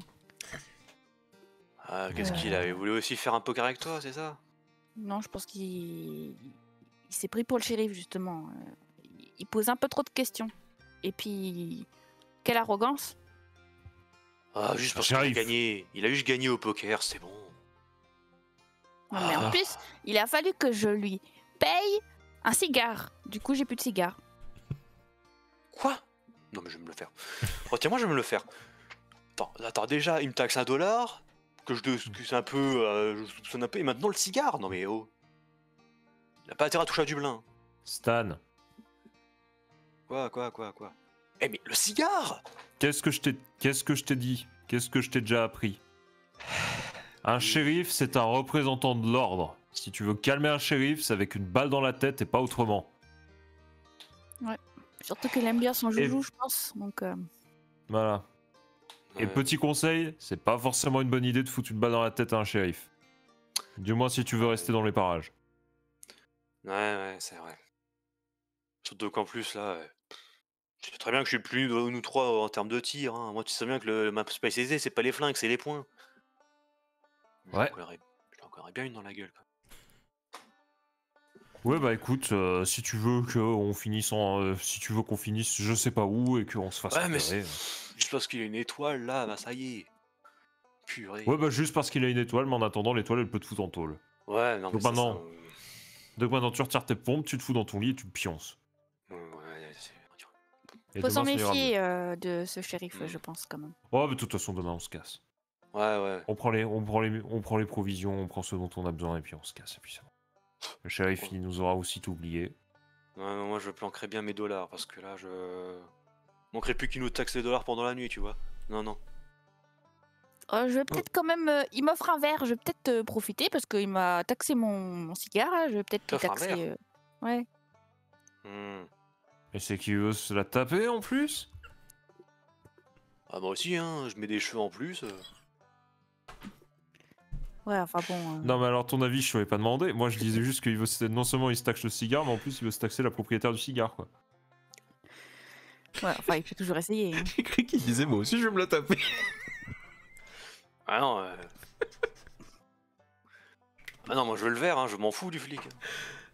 Qu'est-ce qu'il avait voulu aussi faire un poker avec toi, c'est ça? Non, je pense qu'il s'est pris pour le shérif, justement. Il pose un peu trop de questions. Et puis, quelle arrogance. Ah, juste parce qu'il a Shérif. gagné. Il a juste gagné au poker, c'est bon. Non, mais en plus, il a fallu que je lui paye un cigare. Du coup, j'ai plus de cigare. Quoi? Non, mais je vais me le faire. Oh, tiens, moi, je vais me le faire. Attends, déjà, il me taxe $1, que c'est un peu. Je soupçonne un peu, et maintenant le cigare. Non, mais oh. Il a pas intérêt à toucher à du blin. Stan, Quoi? Eh, mais le cigare! qu'est-ce que je t'ai dit? Qu'est-ce que je t'ai déjà appris? Un shérif, c'est un représentant de l'ordre. Si tu veux calmer un shérif, c'est avec une balle dans la tête et pas autrement. Surtout qu'il aime bien son joujou, je pense. Donc, Voilà. Et Ouais. petit conseil, c'est pas forcément une bonne idée de foutre une balle dans la tête à un shérif. Du moins si tu veux rester dans les parages. Ouais, c'est vrai. Surtout qu'en plus, là. Tu sais très bien que je suis le plus nul de nous trois en termes de tir. Hein. Moi, tu sais bien que le map spécialisé, c'est pas les flingues, c'est les points. Ouais. Je lui en collerais bien une dans la gueule. Quoi. Ouais bah écoute, si tu veux qu'on finisse si tu veux qu'on finisse je sais pas où et qu'on se fasse Ouais, mais repérer. juste parce qu'il y a une étoile là, bah ça y est. Purée. Ouais bah juste parce qu'il a une étoile, mais en attendant l'étoile elle peut te foutre en tôle. Ouais, non, mais Donc ça, maintenant- ça, Donc maintenant tu retires tes pompes, tu te fous dans ton lit et tu te pionces. ouais, Et faut s'en demain, ça ira méfier mieux. de ce shérif, Mm. je pense, quand même. Oh mais de toute façon demain on se casse. ouais. On prend les provisions, on prend ce dont on a besoin et puis on se casse et puis c'est bon. Le shérif il nous aura aussi tout oublié. Ouais, moi je planquerais bien mes dollars parce que là je. Manquerait plus qu'il nous taxe les dollars pendant la nuit, tu vois. Non. Je vais peut-être quand même. Il m'offre un verre, je vais peut-être profiter parce qu'il m'a taxé mon cigare. Là. Je vais peut-être lui T'offres un taxer. verre Ouais. Hmm. Et c'est qui veut se la taper en plus? Ah, moi aussi, hein, je mets des cheveux en plus. Ouais, enfin bon. Non mais alors ton avis je t'avais pas demandé. Moi je disais juste qu'il veut non seulement il se taxe le cigare, mais en plus il veut se taxer la propriétaire du cigare quoi. Ouais, enfin, il peut toujours essayer. Hein. J'ai cru qu'il disait moi aussi je vais me la taper. Ah non. Ah non, moi je veux le verre, hein, je m'en fous du flic.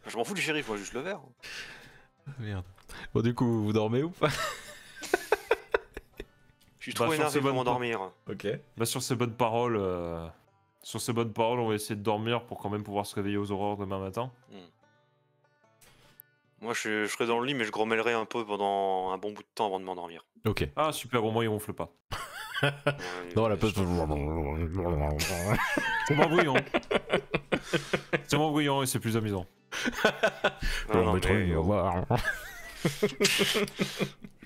Je m'en fous du shérif, moi juste le verre. Merde. Bon du coup vous dormez ou pas? Je suis Bah, trop sur énervé ces pour bonnes m'endormir. Ok. Bah sur ces bonnes paroles, on va essayer de dormir pour quand même pouvoir se réveiller aux aurores demain matin. Moi je serai dans le lit, mais je grommellerai un peu pendant un bon bout de temps avant de m'endormir. Ok. Ah super, au moins il ronfle pas. Non la pause. C'est moins bruyant. C'est moins bruyant et c'est plus amusant. Non, mais mais, au revoir.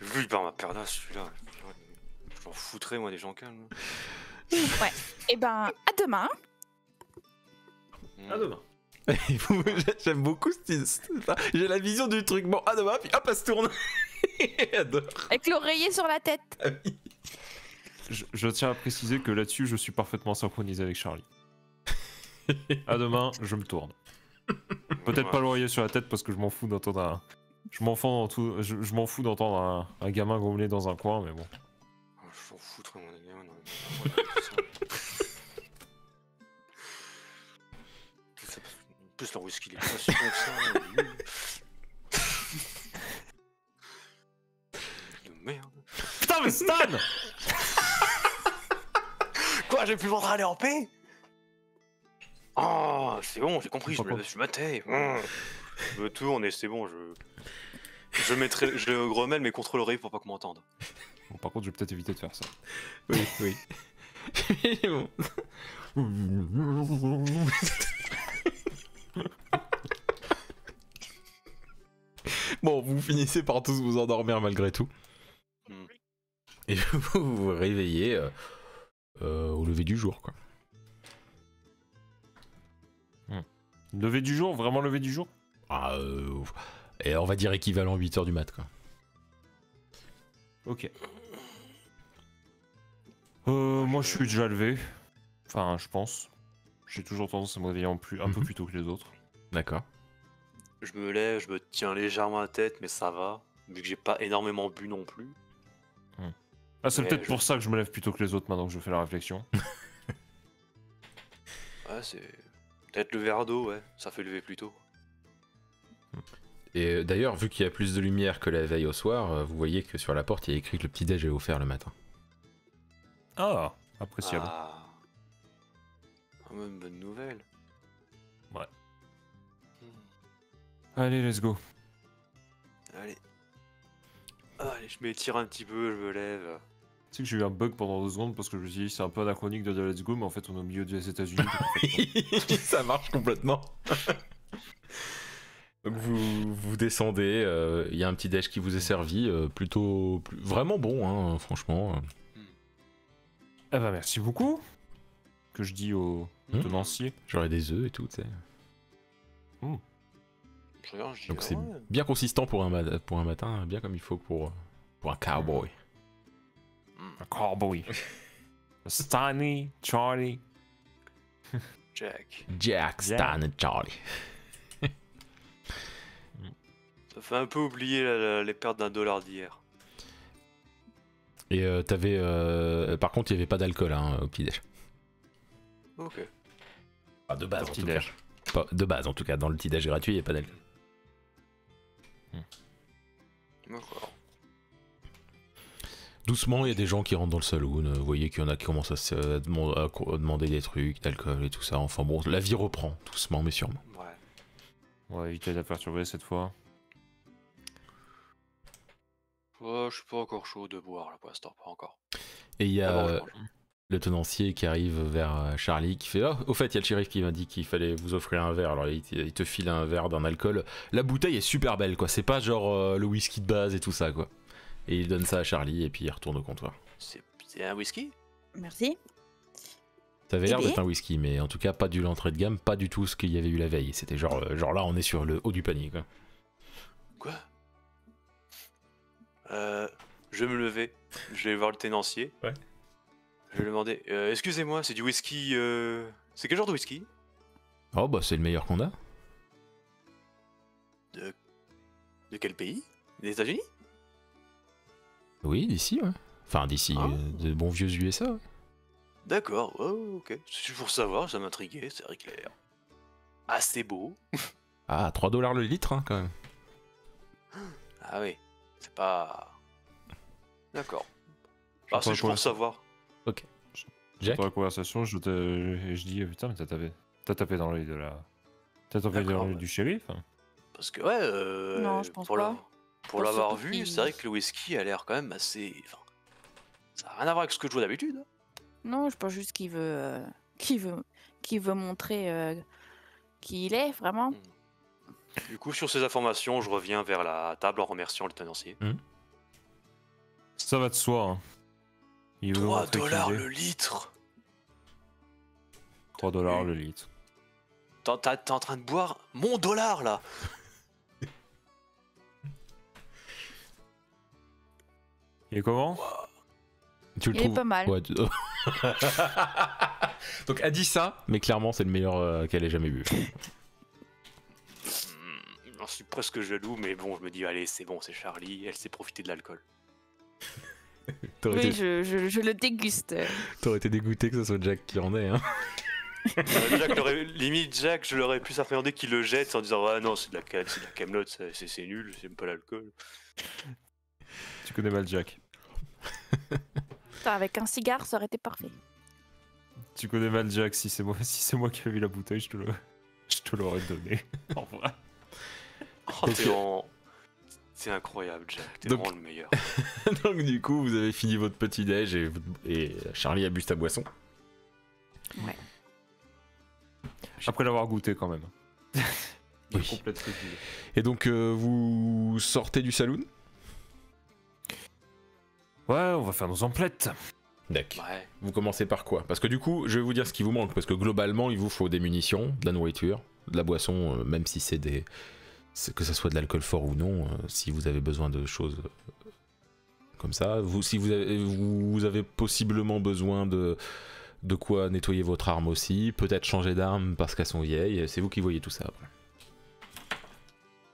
Vu il part ma perdasse celui-là. Je m'en foutrais moi des gens calmes. Et ben, à demain. À demain. J'aime beaucoup ça. J'ai la vision du truc. Bon, à demain, puis hop, elle se tourne. Adore. Avec l'oreiller sur la tête. Je tiens à préciser que là-dessus je suis parfaitement synchronisé avec Charlie. À demain, je me tourne. Peut-être pas l'oreiller sur la tête parce que je m'en fous d'entendre je m'en fous d'entendre un gamin grommeler dans un coin, mais bon. Je m'en foutrais moi des gamins. En plus leur whisky il est pas si bon que ça. De merde. Putain mais Stan! Quoi, j'ai pu vendre aller en paix? Oh, c'est bon, j'ai compris, je me tais. Je me tourne et c'est bon, je grommelle mais contre l'oreille pour pas qu'on m'entende. Bon, par contre, je vais peut-être éviter de faire ça. Oui. Bon, vous finissez par tous vous endormir malgré tout. Et vous vous réveillez au lever du jour, quoi. Lever du jour? Vraiment lever du jour? Ah, et on va dire équivalent 8h du mat, quoi. Ok. Moi, je suis déjà levé. Enfin, je pense. J'ai toujours tendance à me réveiller un peu plus tôt que les autres. D'accord. Je me lève, je me tiens légèrement la tête, mais ça va. Vu que j'ai pas énormément bu non plus. Ah, c'est Mais peut-être pour ça que je me lève plus tôt que les autres maintenant que je fais la réflexion. Ouais, c'est. Peut-être le verre d'eau, ouais. Ça fait lever plus tôt. Et d'ailleurs, vu qu'il y a plus de lumière que la veille au soir, vous voyez que sur la porte, il y a écrit que le petit-déj est offert le matin. Ah, appréciable. Ah. Une bonne nouvelle. Ouais. Hmm. Allez, let's go. Allez. Allez, je m'étire un petit peu, je me lève. Tu sais que j'ai eu un bug pendant 2 secondes parce que je me suis dit c'est un peu anachronique de Let's Go, mais en fait on est au milieu des États-Unis. Ça marche complètement. Donc vous descendez, il y a un petit déj qui vous est servi, vraiment bon, hein, franchement. Eh ben merci beaucoup. Que je dis au Hmm. tenancier. J'aurais des œufs et tout, tu sais. Je regarde, je dis, Donc c'est ouais. bien consistant pour un matin, bien comme il faut pour un cowboy. Un cowboy. Stanley, Charlie. Jack. Jack, Stan et Charlie. Ça fait un peu oublier les pertes d'$1 d'hier. Et par contre, il n'y avait pas d'alcool hein, au petit déj. Ok. Pas de base, en tout cas. Petit-déj. Pas de base, en tout cas. Dans le petit déj gratuit, il n'y a pas d'alcool. D'accord. Doucement, il y a des gens qui rentrent dans le saloon. Vous voyez qu'il y en a qui commencent à demander des trucs, d'alcool et tout ça. Enfin bon, la vie reprend, doucement mais sûrement. Ouais. On va éviter de la perturber cette fois. Ouais, je suis pas encore chaud de boire là pour l'instant, pas encore. Et il y a Ah bon, je mange. le tenancier qui arrive vers Charlie qui fait « Oh, au fait, il y a le shérif qui m'a dit qu'il fallait vous offrir un verre. » Alors il te file un verre d'un alcool. La bouteille est super belle, quoi. C'est pas genre le whisky de base et tout ça, quoi. Et il donne ça à Charlie et puis il retourne au comptoir. C'est un whisky? Merci. Ça avait l'air Eh d'être un whisky, mais en tout cas pas du l'entrée de gamme, pas du tout ce qu'il y avait eu la veille. C'était genre là, on est sur le haut du panier, quoi. Quoi? Je vais me lever, je vais voir le tenancier. Ouais. Je vais lui demander, excusez-moi, c'est du whisky, c'est quel genre de whisky? Oh bah c'est le meilleur qu'on a. De quel pays? Des États-Unis? Oui, d'ici, ouais. Enfin d'ici, Ah. de bons vieux USA, ouais. D'accord, oh, ok. C'est pour savoir, ça m'intriguait, c'est vrai qu'il a l'air assez beau. Ah, 3$ le litre, hein, quand même. Ah oui, c'est pas... D'accord. Ah, J'entends c'est juste quoi, pour savoir. Jack Dans la conversation, je dis putain, mais t'as tapé dans l'œil de la. T'as tapé dans D'accord, l'œil ouais. du shérif? Parce que ouais, Non, je pense pour pas. pour Pas l'avoir surtout vu, qu'il- c'est vrai que le whisky a l'air quand même assez... Enfin, ça n'a rien à voir avec ce que je vois d'habitude. Hein. Non, je pense juste qu'il veut montrer qui il est, vraiment. Du coup, sur ces informations, je reviens vers la table en remerciant le tenancier. Ça va de soi. Hein. Il veut montrer qui $3 il est. le litre. 3$ le litre. T'es en train de boire mon dollar là. Il est comment? Tu le Il est trouves pas mal. Ouais, Donc elle dit ça, mais clairement c'est le meilleur qu'elle ait jamais vu. J'en suis presque jaloux, mais bon, je me dis, allez, c'est bon, c'est Charlie, elle s'est profitée de l'alcool. T'aurais Oui, été, je le déguste. t'aurais été dégoûté que ce soit Jack qui en ait, hein. Limite, Jack, je l'aurais plus appréhendé qu'il le jette en disant, ouais, non, c'est de la camelote, c'est nul, j'aime pas l'alcool. Tu connais mal Jack. Putain, avec un cigare, ça aurait été parfait. Tu connais mal Jack. Si c'est moi qui ai vu la bouteille, je te l'aurais donné. En vrai. Oh, c'est incroyable, Jack, t'es Donc- vraiment le meilleur. Donc du coup vous avez fini votre petit déj et Charlie a bu sa boisson. Ouais. Après l'avoir goûté quand même. Il est Oui. complètement fini. Et donc vous sortez du saloon. Ouais, on va faire nos emplettes. D'accord. Ouais. Vous commencez par quoi? Parce que du coup, je vais vous dire ce qui vous manque. Parce que globalement, il vous faut des munitions, de la nourriture, de la boisson, même si que ça soit de l'alcool fort ou non, si vous avez besoin de choses comme ça. Si vous avez possiblement besoin de quoi nettoyer votre arme aussi, peut-être changer d'arme parce qu'elles sont vieilles, c'est vous qui voyez tout ça après.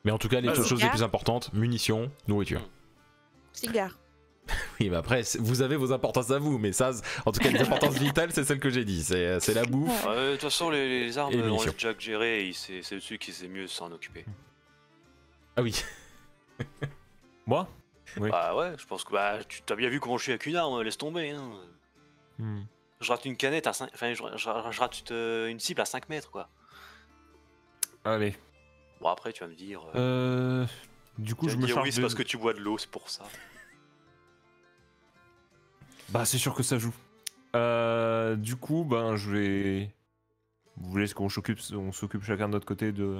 Mais en tout cas, les Alors. choses les plus importantes, munitions, nourriture. Cigare. Oui, mais après, vous avez vos importances à vous, mais ça, en tout cas, les importances vitales, c'est celle que j'ai dit. C'est la bouffe. De toute façon, les armes, Et les on munitions. laisse Jack gérer, c'est celui qui sait mieux s'en occuper. Ah oui. Moi? Oui. Bah ouais, je pense que bah, tu t'as bien vu comment je suis avec une arme, laisse tomber. Hein. Hmm. Je rate une canette à 5... Enfin, je rate une cible à 5 mètres, quoi. Allez. Bon, après, tu vas me dire... Du coup, tu vas je me me dire, charge oui, c'est parce que tu bois de l'eau, c'est pour ça. Bah, c'est sûr que ça joue. Du coup, ben, je vais... Vous voulez qu'on s'occupe chacun de notre côté de...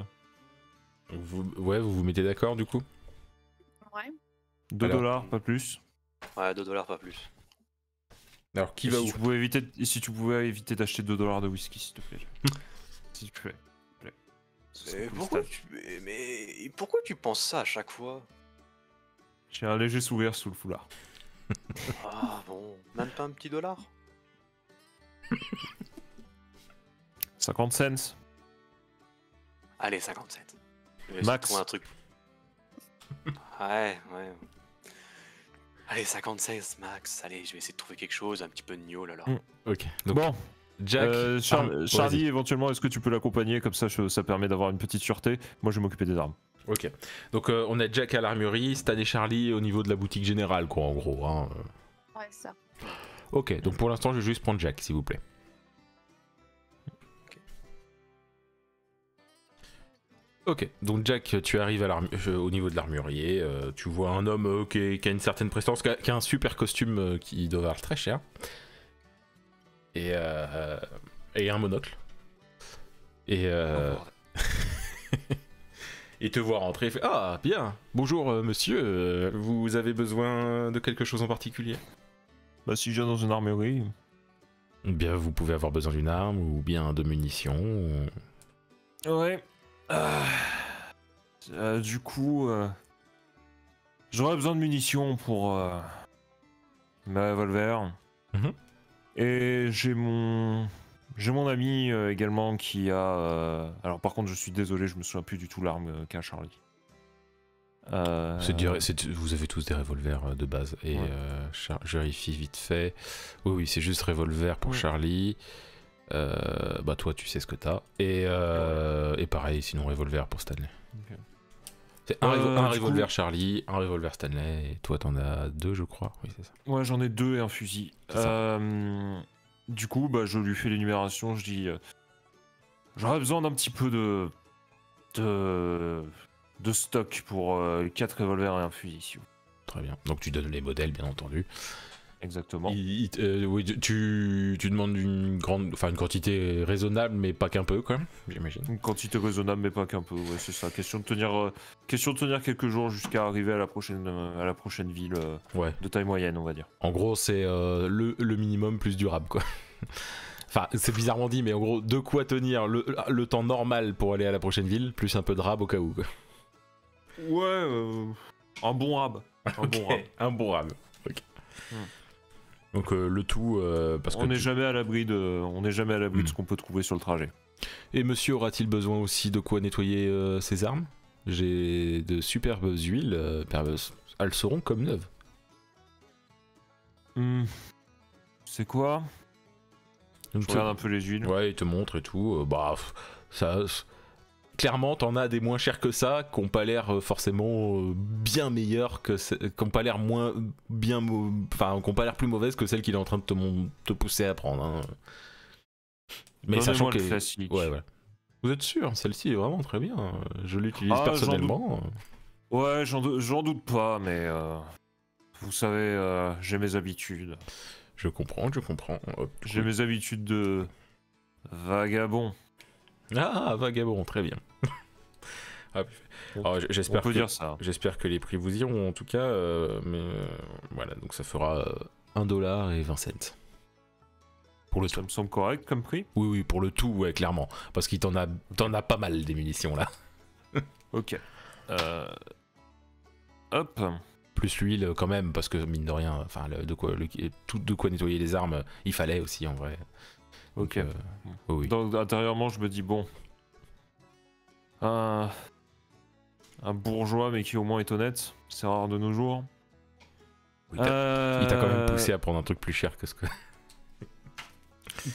Ouais, vous vous mettez d'accord du coup? Ouais. 2 Alors. dollars, pas plus. Ouais, 2 $, pas plus. Alors qui Et va si où? tu pouvais éviter, et si tu pouvais éviter d'acheter 2 dollars de whisky, s'il te plaît. S'il te plaît. Ce serait cool, Stan. Mais pourquoi tu penses ça à chaque fois? J'ai un léger sourire sous le foulard. Ah bon, même pas un petit dollar? 50 cents. Allez, 57. Je vais essayer de Max. trouver un truc. Ouais. Allez, 56 max. Allez, je vais essayer de trouver quelque chose, un petit peu de gnôle alors. Ok. Donc Bon, Jack. Charlie, vas-y. éventuellement, est-ce que tu peux l'accompagner? Comme ça, ça permet d'avoir une petite sûreté. Moi, je vais m'occuper des armes. Ok. Donc on a Jack à l'armurerie, Stan et Charlie au niveau de la boutique générale, quoi, en gros. Hein. Ouais, ça. Ok. Donc pour l'instant, je vais juste prendre Jack, s'il vous plaît. Ok, donc Jack, tu arrives à au niveau de l'armurier, tu vois un homme qui a une certaine prestance, qui a un super costume qui doit valoir très cher, et un monocle. Et il te voit rentrer, il fait « Ah, bien, bonjour monsieur, vous avez besoin de quelque chose en particulier ?» Bah, si je viens dans une armurerie... Bien, vous pouvez avoir besoin d'une arme, ou bien de munitions, Ouais. Du coup, j'aurais besoin de munitions pour mes revolvers. Mhm. Et j'ai mon ami également qui a. Alors par contre, je suis désolé, je me souviens plus du tout l'arme qu'a Charlie. Vous avez tous des revolvers de base, et Ouais. je vérifie vite fait. Oui, c'est juste revolver pour Ouais. Charlie. Bah toi tu sais ce que t'as, et pareil sinon revolver pour Stanley. Ok. C'est un du revolver coup- Charlie, un revolver Stanley, et toi t'en as 2 je crois. Oui c'est ça. Ouais, j'en ai 2 et un fusil. C'est ça. Du coup, bah, je lui fais l'énumération, je dis... j'aurais besoin d'un petit peu de stock pour 4 revolvers et un fusil. Si vous- Très bien. Donc tu donnes les modèles bien entendu. Exactement. Oui, tu demandes une quantité raisonnable mais pas qu'un peu quoi, j'imagine. Une quantité raisonnable, mais pas qu'un peu, ouais, c'est ça. Question de tenir quelques jours jusqu'à arriver à la prochaine ville Ouais. de taille moyenne, on va dire. En gros c'est le minimum plus durable quoi. Enfin, c'est bizarrement dit, mais en gros, de quoi tenir le temps normal pour aller à la prochaine ville, plus un peu de rab au cas où. Quoi. Ouais, un bon rab. Un bon rab. Ok. Donc le tout, parce que On n'est jamais à l'abri de ce qu'on peut trouver sur le trajet. Et monsieur aura-t-il besoin aussi de quoi nettoyer ses armes? J'ai de superbes huiles, elles seront comme neuves. C'est quoi? Donc, Je regarde un peu les huiles. Ouais, il te montre et tout. Ça. Clairement, t'en as des moins chers que ça, qui n'ont pas l'air forcément bien meilleures qui n'ont pas l'air moins bien, enfin, qui n'ont pas l'air plus mauvaises que celles qu'il est en train de te pousser à prendre. Hein. Mais sachant que, le classique. ouais. Vous êtes sûr? Celle-ci est vraiment très bien. Je l'utilise Ah, personnellement. Ouais, j'en doute pas, mais vous savez, j'ai mes habitudes. Je comprends. J'ai mes habitudes de vagabond. Ah, vagabond, très bien. Alors, j'espère On peut que, dire ça. j'espère que les prix vous iront en tout cas, mais voilà, donc ça fera 1,20 $. Pour le Ça tout. me semble correct comme prix. Oui, pour le tout, ouais, clairement. Parce qu'il t'en a pas mal des munitions là. Ok. Hop. Plus l'huile quand même, parce que mine de rien, enfin, tout de quoi nettoyer les armes, il fallait aussi en vrai. Donc, Ok. oui. Donc intérieurement, je me dis bon. Un bourgeois, mais qui au moins est honnête. C'est rare de nos jours. Il t'a quand même poussé à prendre un truc plus cher que ce que.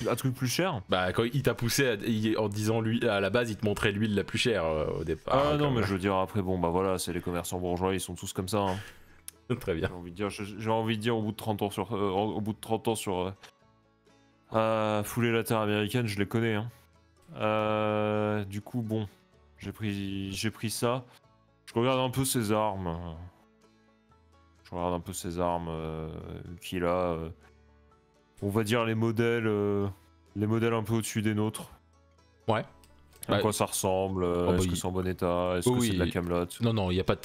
Un truc plus cher? Bah quand il t'a poussé en disant lui à la base il te montrait l'huile la plus chère au départ. Ah non, mais je veux dire, après, bon, bah voilà, c'est les commerçants bourgeois, ils sont tous comme ça. Hein. Très bien. J'ai envie de dire, au bout de 30 ans sur fouler la terre américaine, je les connais. Hein. Du coup, bon, j'ai pris ça. Je regarde un peu ses armes. Qu'il a. On va dire les modèles un peu au-dessus des nôtres. Ouais. À quoi ça ressemble? Est-ce que c'est en bon état? Est-ce que c'est de la camelote? Non, il y a pas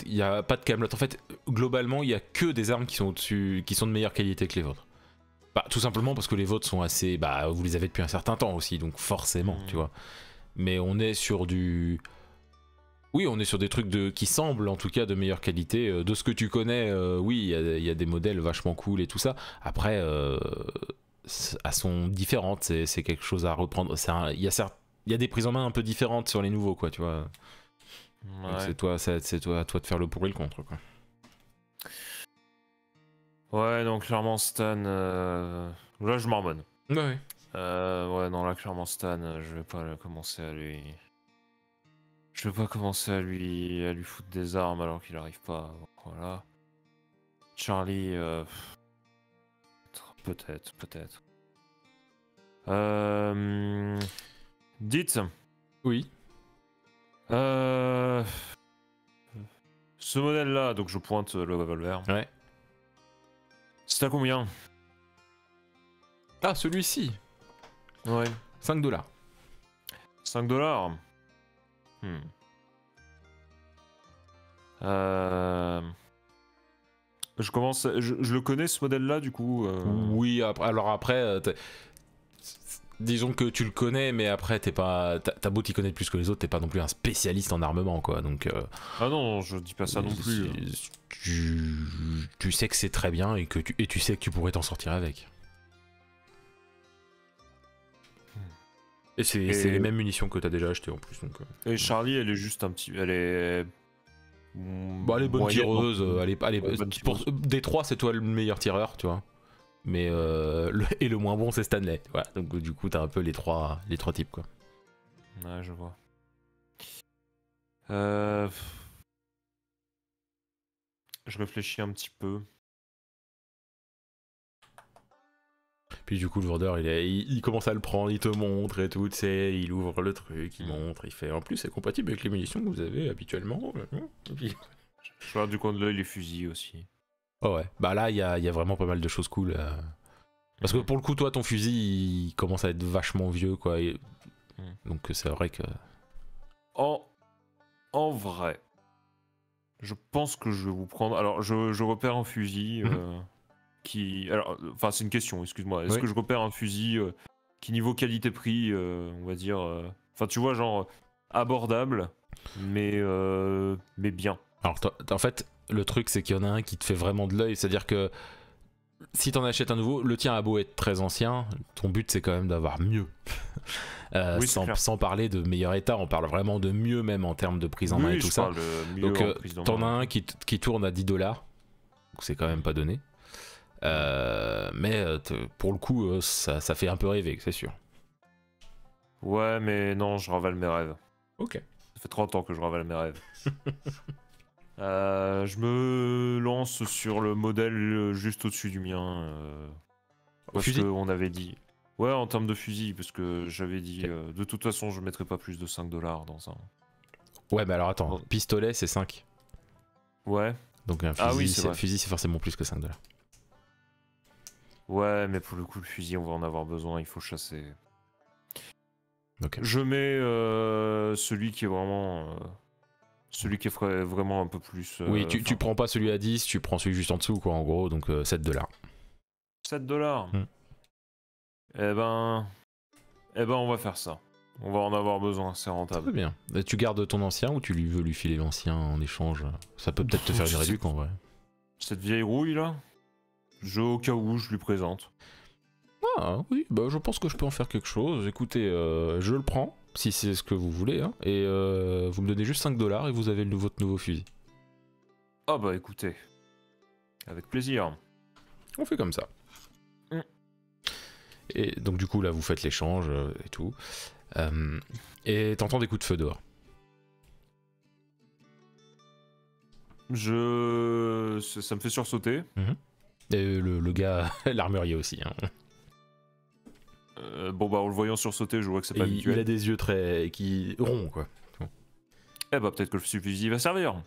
de camelote. En fait, globalement, il y a que des armes qui sont au-dessus, qui sont de meilleure qualité que les vôtres. Bah, tout simplement parce que les vôtres sont assez. Bah, vous les avez depuis un certain temps aussi, donc forcément, tu vois. Mais on est sur du. Oui, on est sur des trucs qui semblent en tout cas de meilleure qualité. De ce que tu connais, oui, il y a des modèles vachement cool et tout ça. Après, elles sont différentes, c'est quelque chose à reprendre. Il y a des prises en main un peu différentes sur les nouveaux, quoi, tu vois. Ouais. C'est toi, à toi de faire le pour et le contre, quoi. Ouais, donc clairement Stan, là je marmonne. Ouais. Ouais, non, là clairement Stan, je vais pas commencer à lui... Je vais pas commencer à lui foutre des armes alors qu'il arrive pas. Voilà. Charlie, peut-être. Dites. Oui. Ce modèle-là, donc je pointe le revolver. Ouais. C'est à combien? Ah, celui-ci. Ouais. 5$. 5$. Je le connais ce modèle-là du coup. Oui, alors après, disons que tu le connais, mais après t'as beau t'y connaître plus que les autres, t'es pas non plus un spécialiste en armement, quoi. Donc. Ah non, je dis pas ça non plus. Tu sais que c'est très bien et tu sais que tu pourrais t'en sortir avec. Et c'est les mêmes munitions que t'as déjà achetées en plus. Donc, et Charlie, elle est juste un petit... Elle est... Bon, elle est bonne tireuse. Pour D3, c'est toi le meilleur tireur, tu vois. Mais le moins bon, c'est Stanley. Voilà. Donc du coup, t'as un peu les trois types, quoi. Ouais, je vois. Je réfléchis un petit peu. Puis du coup, le vendeur, il commence à le prendre, il te montre et tout, tu sais, il ouvre le truc, il montre, il fait. En plus, c'est compatible avec les munitions que vous avez habituellement. Et puis... Je regarde du coin de l'œil les fusils aussi. Oh ouais, bah là, il y a vraiment pas mal de choses cool. Parce que pour le coup, toi, ton fusil, il commence à être vachement vieux, quoi. Donc c'est vrai que... En vrai, je pense que je vais vous prendre... Alors, je repère un fusil... Alors, enfin, c'est une question, excuse-moi. Est-ce que je repère un fusil qui, niveau qualité-prix, on va dire... Enfin, tu vois, genre, abordable, mais bien. Alors, en fait, le truc, c'est qu'il y en a un qui te fait vraiment de l'œil. C'est-à-dire que si t'en achètes un nouveau, le tien a beau être très ancien, ton but, c'est quand même d'avoir mieux. Sans parler de meilleur état, on parle vraiment de mieux, même en termes de prise en main et tout ça. Donc, t'en as un qui tourne à 10$. Donc, c'est quand même pas donné. Mais pour le coup, ça fait un peu rêver, c'est sûr. Ouais, mais non, je ravale mes rêves. Ok. Ça fait 30 ans que je ravale mes rêves. Je me lance sur le modèle juste au-dessus du mien. Parce qu'on avait dit... Ouais, en termes de fusil, parce que j'avais dit... de toute façon, je mettrais pas plus de 5$ dans un... Ouais, mais alors attends, pistolet, c'est 5. Ouais. Donc un fusil, c'est forcément plus que 5$. Ouais, mais pour le coup, le fusil, on va en avoir besoin, il faut chasser. Okay. Je mets celui qui est vraiment... celui qui est vraiment un peu plus... oui, tu prends pas celui à 10, tu prends celui juste en dessous, quoi, en gros, donc 7$. 7$. Eh ben, on va faire ça. On va en avoir besoin, c'est rentable. Très bien. Tu gardes ton ancien ou tu veux lui filer l'ancien en échange? Ça peut peut-être te faire une réduction, en vrai. Cette vieille rouille, là, au cas où, je lui présente. Ah oui, bah je pense que je peux en faire quelque chose. Écoutez, je le prends, si c'est ce que vous voulez, hein, et vous me donnez juste 5$ et vous avez votre nouveau fusil. Ah bah écoutez, avec plaisir. On fait comme ça. Et donc du coup là vous faites l'échange et tout. Et t'entends des coups de feu dehors. Ça me fait sursauter. Et le gars, l'armurier aussi. Hein. Bon bah en le voyant sursauter, je vois que c'est pas Et habituel. il a des yeux très ronds quoi. Eh bah peut-être que le fusil va servir.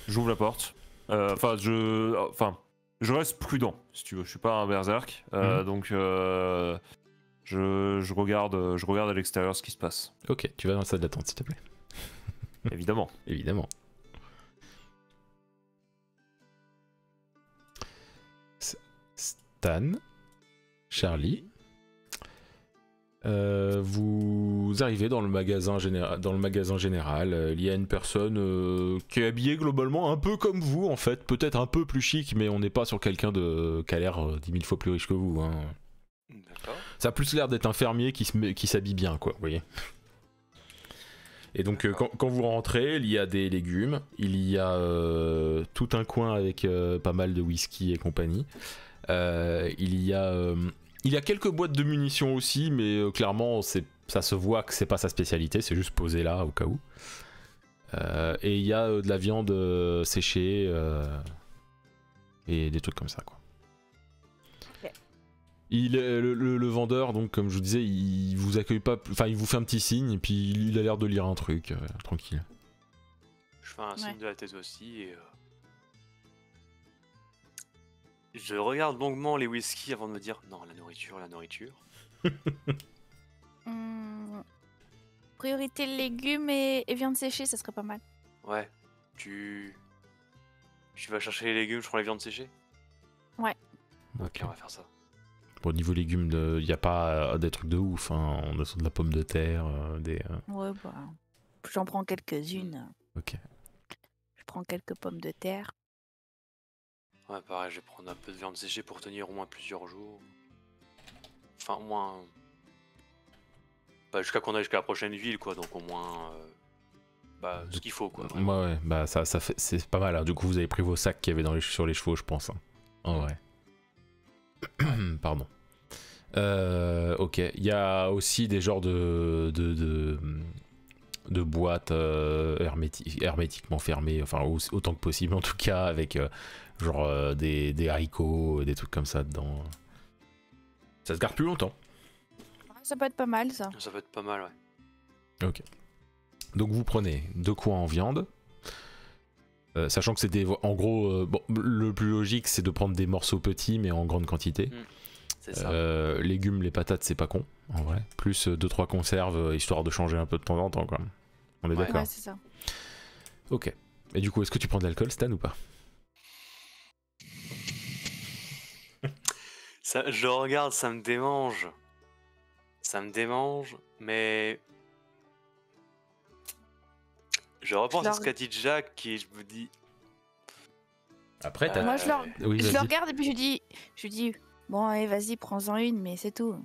J'ouvre la porte. Enfin je reste prudent si tu veux. Je suis pas un berserk, donc je regarde à l'extérieur ce qui se passe. Ok, tu vas dans la salle d'attente s'il te plaît. Évidemment. Évidemment. Stan, Charlie, vous arrivez dans le magasin général. Il y a une personne qui est habillée globalement un peu comme vous en fait, peut-être un peu plus chic, mais on n'est pas sur quelqu'un qui a l'air 10 000 fois plus riche que vous. Hein. D'accord. Ça a plus l'air d'être un fermier qui s'habille bien, quoi, vous voyez. Et donc quand vous rentrez, il y a des légumes, il y a tout un coin avec pas mal de whisky et compagnie. Il y a quelques boîtes de munitions aussi, mais clairement ça se voit que c'est pas sa spécialité, c'est juste posé là au cas où. Et il y a de la viande séchée et des trucs comme ça quoi. Okay. Le vendeur, donc comme je vous disais, il vous accueille pas, enfin il vous fait un petit signe et puis il a l'air de lire un truc tranquille. Je fais un signe de la tête aussi et je regarde longuement les whisky avant de me dire non, la nourriture. Priorité légumes et viande séchée, ça serait pas mal. Ouais, tu vas chercher les légumes, je prends les viandes séchées. Ouais. Ok, on va faire ça. Bon, au niveau légumes, il n'y a pas des trucs de ouf, hein. On a sur de la pomme de terre, Ouais, bah, j'en prends quelques-unes. Ok. Je prends quelques pommes de terre. Ouais, pareil, je vais prendre un peu de viande séchée pour tenir au moins plusieurs jours. Enfin, au moins... Bah, jusqu'à qu'on aille jusqu'à la prochaine ville, quoi, donc au moins... ce qu'il faut, quoi. Ouais, bah ça fait, c'est pas mal. Hein. Du coup, vous avez pris vos sacs qu'il y avait sur les chevaux, je pense. Hein. En vrai. Pardon. Ok. Il y a aussi des genres de boîtes hermétiquement fermées, enfin autant que possible en tout cas, avec des haricots, des trucs comme ça dedans. Ça se garde plus longtemps. Ça peut être pas mal, ça. Ça peut être pas mal, ouais. Ok. Donc vous prenez 2 coins en viande. Sachant que c'est en gros, le plus logique c'est de prendre des morceaux petits mais en grande quantité. C'est ça. Légumes, les patates, c'est pas con en vrai. Plus 2-3 conserves histoire de changer un peu de temps en temps, quoi. On est d'accord. Ouais, c'est ça. Ok. Et du coup, est-ce que tu prends de l'alcool, Stan, ou pas? Ça, je regarde, ça me démange. Mais je repense à ce qu'a dit Jack et je me dis. Après, t'as. Moi, je Oui, le regarde et puis je dis, bon, allez, vas-y, prends-en une, mais c'est tout.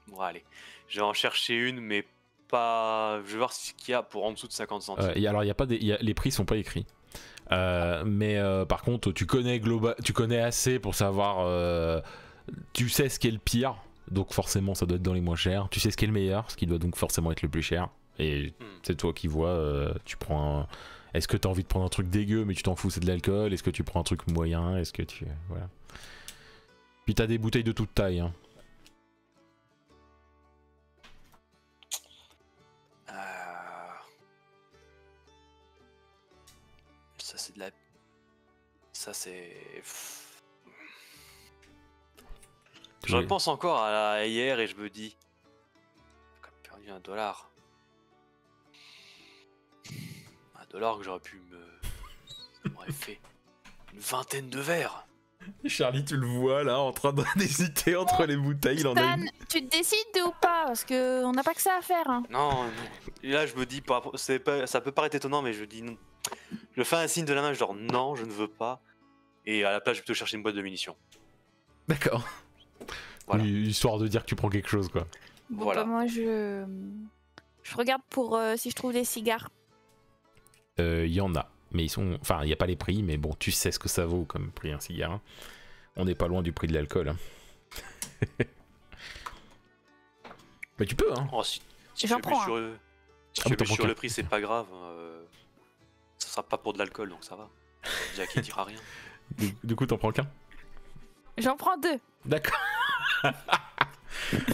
Bon, allez, je vais en chercher une, mais pas. Je vais voir ce qu'il y a pour en dessous de 50 centimes. Alors, les prix sont pas écrits. Mais par contre, tu connais assez pour savoir. Tu sais ce qui est le pire, donc forcément ça doit être dans les moins chers. Tu sais ce qui est le meilleur, ce qui doit donc forcément être le plus cher. Et c'est toi qui vois. Tu prends. Est-ce que t'as envie de prendre un truc dégueu, mais tu t'en fous, c'est de l'alcool? Est-ce que tu prends un truc moyen? Est-ce que tu. Voilà. Puis t'as des bouteilles de toute taille. Hein. Ça, c'est de la. Ça, c'est. Je repense encore à hier et je me dis. J'ai quand même perdu $1. $1 que j'aurais pu Ça m'aurait fait une vingtaine de verres. Charlie, tu le vois là, en train d'hésiter entre les bouteilles. Il en a une. Tu te décides ou pas? Parce qu'on n'a pas que ça à faire. Hein. Non. Et là, je me dis, ça peut paraître étonnant, mais je dis non. Je fais un signe de la main, je dis non, je ne veux pas. Et à la place, je vais plutôt chercher une boîte de munitions. D'accord. Voilà. Oui, histoire de dire que tu prends quelque chose, quoi. Bon, voilà. bah, moi, je regarde pour si je trouve des cigares. Il y en a. Mais ils sont. Enfin, il n'y a pas les prix, mais bon, tu sais ce que ça vaut comme prix un cigare. On n'est pas loin du prix de l'alcool. Hein. Mais tu peux, hein. Oh, si J'en tu prends sur, si Ah, tu mais t'en sur prends le prix, c'est pas grave. Ça sera pas pour de l'alcool, donc ça va. Jack, il dira rien. Du coup, t'en prends qu'un? J'en prends 2. D'accord.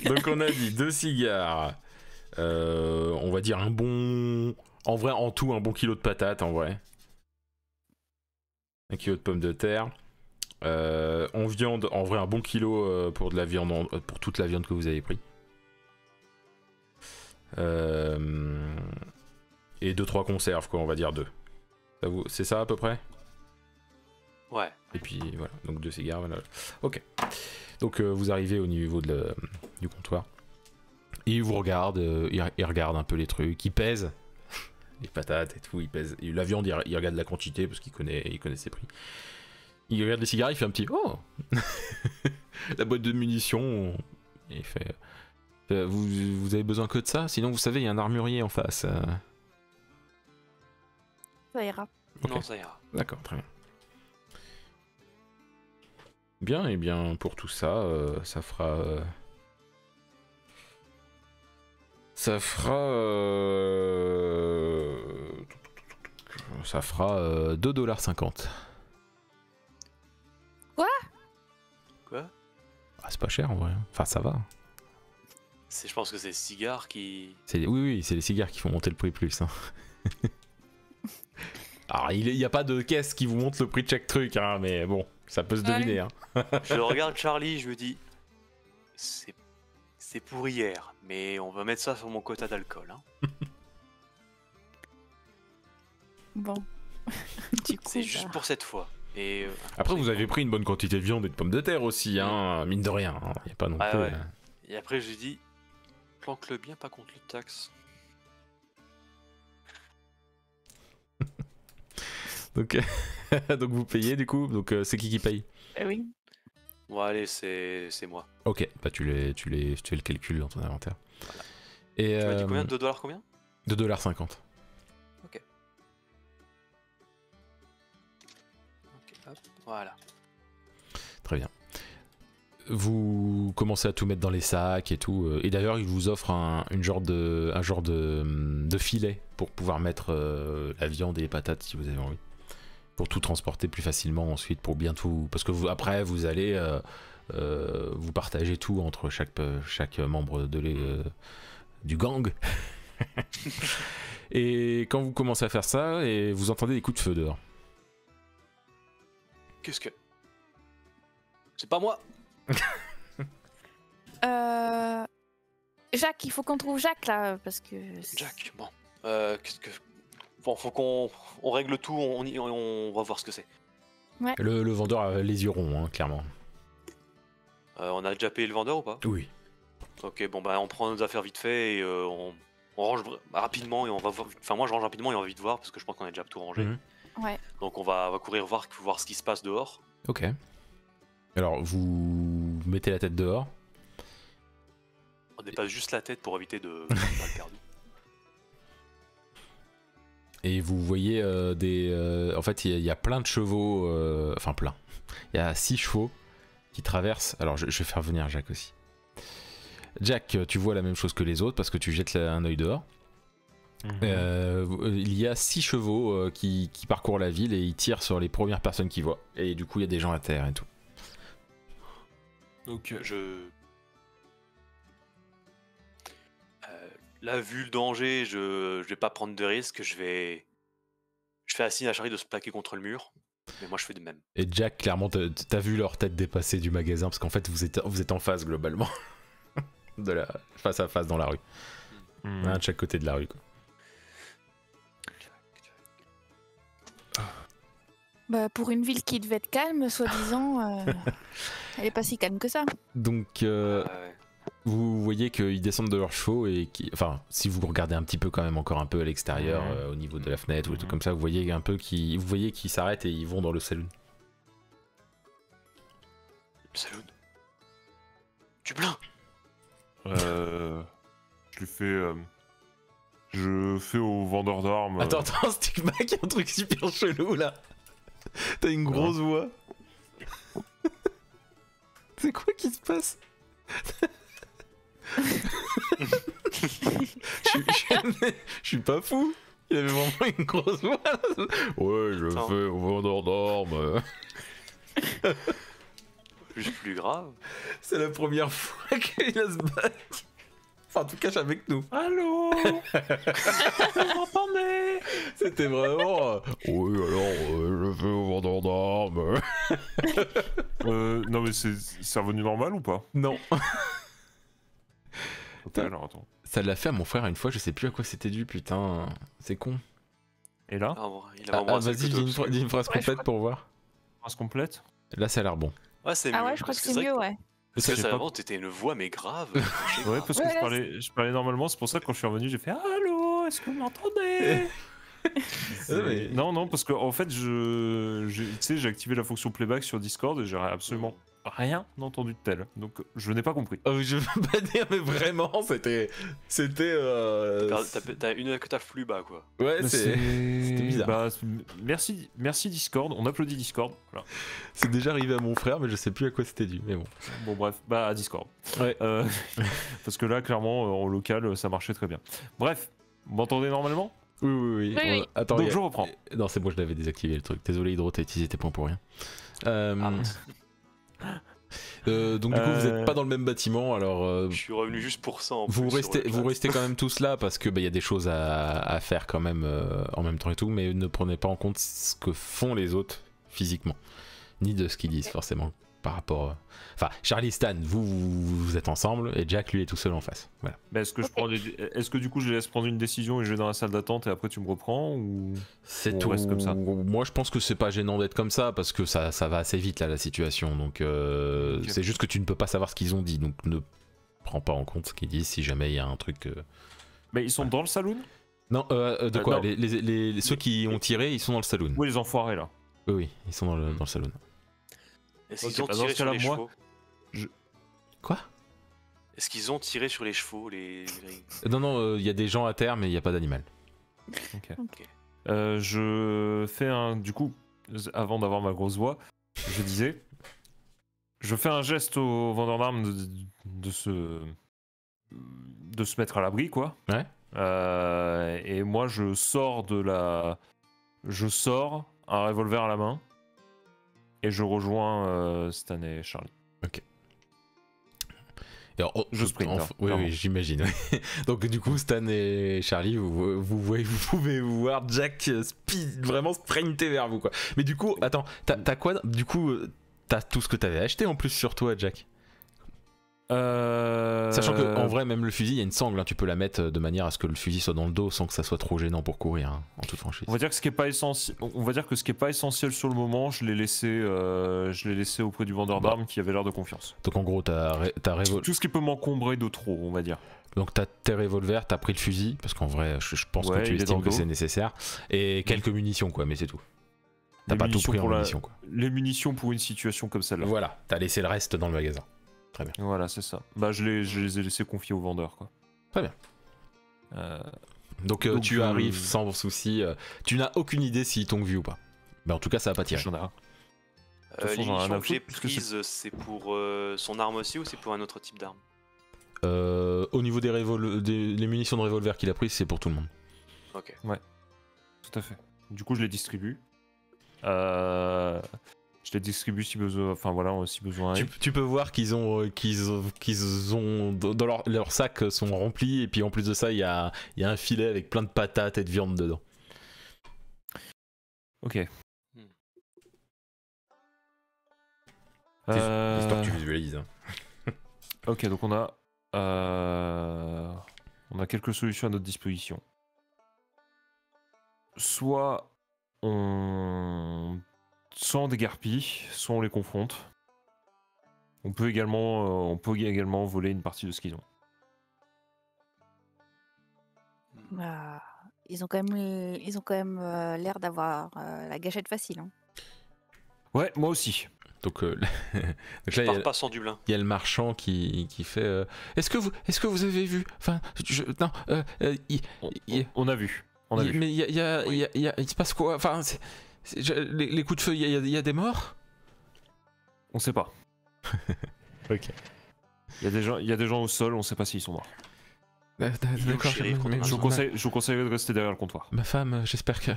Donc on a dit 2 cigares. On va dire un bon... En vrai, en tout, un bon kilo de patates, en vrai. 1 kilo de pommes de terre. En viande, en vrai, un bon kilo pour de la viande, pour toute la viande que vous avez pris. Et 2-3 conserves, quoi, on va dire 2. C'est ça à peu près? Ouais. Et puis voilà, donc 2 cigares, voilà. Ok. Donc vous arrivez au niveau du comptoir. Il vous regarde, il regarde un peu les trucs, il pèse les patates et tout, il pèse. Et la viande, il regarde la quantité parce qu'il connaît ses prix. Il regarde les cigares, il fait un petit oh la boîte de munitions. Et il fait vous avez besoin que de ça? Sinon, vous savez, il y a un armurier en face. Ça ira. Ok. Non, ça ira. D'accord, très bien. Bien, et bien pour tout ça, ça fera. Ça fera 2,50 $. Quoi? Ah, c'est pas cher en vrai. Enfin, ça va. Je pense que c'est le cigare qui. Oui, c'est les cigares qui font monter le prix plus. Hein. Alors, il n'y a pas de caisse qui vous montre le prix de chaque truc, hein, mais bon, ça peut se deviner. Hein. Je regarde Charlie, je me dis. C'est pour hier, mais on va mettre ça sur mon quota d'alcool. Hein. Bon. Du coup, C'est juste pour cette fois. Et Après, vous avez pris une bonne quantité de viande et de pommes de terre aussi, hein, mine de rien. Il n'y a pas non plus. Ouais. Et après, j'ai dit, planque-le bien, pas contre le taxe. Donc, donc vous payez du coup. Donc c'est qui paye? oui. Bon, allez, c'est moi. Ok, bah tu le calcules dans ton inventaire. Voilà. Et Tu m'as dit combien? 2 $ combien? 2,50 $. Ok, hop, voilà. Très bien. Vous commencez à tout mettre dans les sacs et tout. Et d'ailleurs, il vous offre un genre de filet pour pouvoir mettre la viande et les patates si vous avez envie. Pour tout transporter plus facilement ensuite, pour bien tout. Parce que après, vous allez vous partager tout entre chaque membre du gang. Et quand vous commencez à faire ça, et vous entendez des coups de feu dehors. Qu'est-ce que... C'est pas moi. Jacques, il faut qu'on trouve Jacques là, parce que... Jack, bon. Qu'est-ce que... Bon, faut qu'on règle tout, on va voir ce que c'est. Le vendeur a les yeux ronds, hein, clairement. On a déjà payé le vendeur ou pas? Oui. Ok, bon bah on prend nos affaires vite fait et on range rapidement et on va voir... Enfin moi je range rapidement et on va vite voir parce que je pense qu'on a déjà tout rangé. Ouais. Donc on va courir voir ce qui se passe dehors. Ok. Alors, vous mettez la tête dehors. On dépasse juste la tête pour éviter de pas le perdre. Et vous voyez en fait, il y a plein de chevaux. Enfin, plein. Il y a 6 chevaux qui traversent. Alors, je vais faire venir Jack aussi. Jack, tu vois la même chose que les autres parce que tu jettes un œil dehors. Il y a 6 chevaux qui parcourent la ville et ils tirent sur les premières personnes qu'ils voient. Et du coup, il y a des gens à terre et tout. Ok. Là, vu le danger, je vais pas prendre de risques. Je fais un signe à Charlie de se plaquer contre le mur. Mais moi, je fais de même. Et Jack, clairement, t'as vu leur tête dépasser du magasin parce qu'en fait, vous êtes en face globalement. Face à face dans la rue. Un de chaque côté de la rue, quoi. Bah, pour une ville qui devait être calme, soi-disant, elle est pas si calme que ça. Donc, vous voyez qu'ils descendent de leurs chevaux et enfin, si vous regardez un petit peu quand même encore un peu à l'extérieur, au niveau de la fenêtre ou des trucs comme ça, vous voyez un peu qu'ils s'arrêtent et ils vont dans le saloon. Le saloon. Tu plains? Je lui fais. Je fais au vendeur d'armes. Attends, Stigma, il y a un truc super chelou là. T'as une grosse voix. C'est quoi qui se passe? Je suis pas fou. Il avait vraiment une grosse voix. Ouais, je Attends. fais au vendeur d'armes. Juste plus grave. C'est la première fois qu'il a se battre. Enfin, en tout cas, avec nous. Allô? Vous m'entendez? C'était vraiment. Oui, alors, je fais au vendeur d'armes. Non, mais c'est revenu normal ou pas? Non. Ok, alors attends. Ça l'a fait à mon frère une fois, je sais plus à quoi c'était dû, putain. C'est con. Et là? Ah, bon, il a Vas-y, dis une phrase Ouais, je complète pour voir. Phrase complète? Là, ça a l'air bon. Ouais, c'est Ah mieux. ouais, je crois que parce c'est vrai mieux, ouais. Parce que J'ai ça, pas- avant, t'étais une voix, mais grave. Ouais, parce que Ouais, je parlais normalement, c'est pour ça que quand je suis revenu, j'ai fait allô, est-ce que vous m'entendez? mais- Non, parce que en fait, tu sais, j'ai activé la fonction playback sur Discord et j'ai absolument rien entendu de tel. Donc, je n'ai pas compris. Oh, je veux pas dire, mais vraiment, c'était. T'as une octave plus bas, quoi. Ouais, Mais c'était bizarre. Bah, merci Discord, on applaudit Discord. Voilà. C'est déjà arrivé à mon frère, mais je sais plus à quoi c'était dû. Mais bon. Bon, bref, bah, à Discord. Ouais. Parce que là, clairement, en local, ça marchait très bien. Bref, vous m'entendez normalement? Oui. Oui. Attends, Donc, je reprends. Non, c'est bon, je l'avais désactivé le truc. Désolé, Hydro, t'as utilisé tes points pour rien. mince. Donc, du coup, vous êtes pas dans le même bâtiment, alors. Je suis revenu juste pour ça. En Vous plus, restez, sur le vous chat. restez quand même tous là parce que y a des choses à faire quand même en même temps et tout, mais ne prenez pas en compte ce que font les autres physiquement, ni de ce qu'ils disent forcément par rapport. Enfin, Charlie, Stan, vous êtes ensemble et Jack lui est tout seul en face. Voilà. Bah, est-ce que du coup, je laisse prendre une décision et je vais dans la salle d'attente et après tu me reprends ou... C'est On tout. reste comme ça. Moi, je pense que c'est pas gênant d'être comme ça parce que ça va assez vite là la situation. Donc Ok. c'est juste que tu ne peux pas savoir ce qu'ils ont dit, donc ne prends pas en compte ce qu'ils disent si jamais il y a un truc. Mais ils sont dans le saloon? Non, de quoi non. Ceux qui ont tiré, ils sont dans le saloon. Oui, les enfoirés là. Oui, ils sont dans le saloon. Est-ce Ok, qu'ils ont bah, dans tiré ce sur cas-là, les moi, chevaux? Quoi? Est-ce qu'ils ont tiré sur les chevaux, Non, il y a des gens à terre, mais il n'y a pas d'animal. Je fais un... Du coup, avant d'avoir ma grosse voix, je disais... Je fais un geste au vendeur d'armes de se mettre à l'abri, quoi. Ouais. Et moi, je sors un revolver à la main. Et je rejoins Stan et Charlie. Et alors, Je sprint, hein, oui, clairement. j'imagine. Donc du coup, Stan et Charlie, vous pouvez voir Jack vraiment sprinter vers vous, quoi. Mais du coup, attends, t'as quoi? Du coup, t'as tout ce que t'avais acheté en plus sur toi, Jack. Sachant que en vrai, même le fusil, il y a une sangle, hein, tu peux la mettre de manière à ce que le fusil soit dans le dos sans que ça soit trop gênant pour courir, hein, en toute franchise. On va dire que ce qui est pas essentiel, sur le moment, je l'ai laissé auprès du vendeur d'armes qui avait l'air de confiance. Donc en gros, Tout ce qui peut m'encombrer de trop, on va dire. Donc t'as tes revolvers, t'as pris le fusil, parce qu'en vrai, je pense Ouais, que tu il est estimes dans le que dos. c'est nécessaire, et quelques munitions, quoi, mais c'est tout. T'as Les pas tout munitions pris en pour munitions, quoi. Les munitions pour une situation comme celle-là. Voilà, t'as laissé le reste dans le magasin. Voilà, c'est ça. Bah, je les ai laissés confier au vendeur, quoi. Très bien. Donc, Donc, tu arrives sans souci. Tu n'as aucune idée s'ils t'ont vu ou pas. Mais en tout cas, ça va pas tirer. J'en ai rien. Les façon, j'en ai rien à munitions que j'ai foutre, puisque prises, c'est pour son arme aussi ou c'est pour un autre type d'arme? Au niveau des les munitions de revolver qu'il a prises, c'est pour tout le monde. Ok. Tout à fait. Du coup, je les distribue. Je les distribue si besoin. Enfin, voilà, si besoin. Tu peux voir qu'ils ont dans leur sac sont remplis et puis en plus de ça, il y a un filet avec plein de patates et de viande dedans. Ok. Histoire que tu visualises. Hein. Ok, donc on a quelques solutions à notre disposition. Soit on déguerpit, soit on les confronte. On peut également voler une partie de ce qu'ils ont. Bah, ils ont quand même l'air d'avoir la gâchette facile. Hein. Ouais, moi aussi. Donc, donc Je là, pars pas sans Dublin. il y a le marchand qui fait est-ce que vous avez vu, enfin non, On a vu. On a vu. mais il se passe quoi, enfin les coups de feu, il y a des morts? On sait pas. Ok. Il y a des gens au sol, on sait pas s'ils sont morts. D'accord, shérif, mais- Je vous conseillerais de rester derrière le comptoir. Ma femme, j'espère que...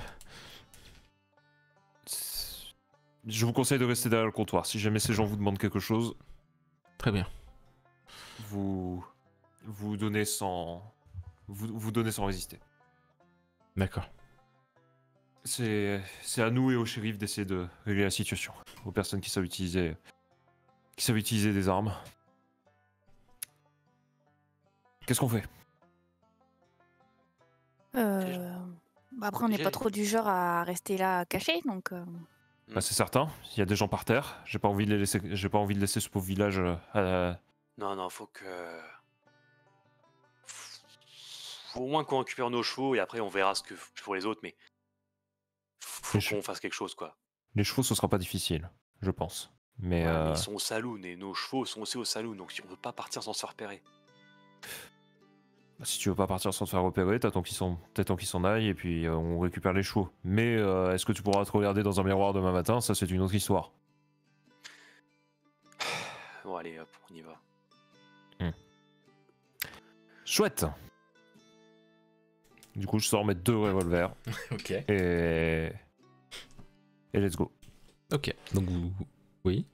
Je vous conseille de rester derrière le comptoir. Si jamais ces gens vous demandent quelque chose, Très bien. vous donnez sans résister. D'accord. C'est à nous et au shérif d'essayer de régler la situation. Aux personnes qui savent utiliser des armes. Qu'est-ce qu'on fait? Après, on n'est Déjà, pas trop du genre à rester là caché, donc. Bah, c'est certain. Il y a des gens par terre. J'ai pas envie de laisser ce pauvre village Non, faut au moins qu'on récupère nos chevaux et après on verra ce que pour les autres, mais faut Les che- qu'on fasse quelque chose quoi. Les chevaux, ce sera pas difficile, je pense. Mais, Ouais, mais ils sont au saloon et nos chevaux sont aussi au saloon, donc si on veut pas partir sans se faire repérer. si tu veux pas partir sans te faire repérer, t'attends qu'ils s'en aillent et puis on récupère les chevaux. Mais est-ce que tu pourras te regarder dans un miroir demain matin? Ça, c'est une autre histoire. Bon allez, hop, on y va. Chouette. Du coup, je sors mes 2 revolvers Ok. et let's go. Ok. Donc vous... Oui.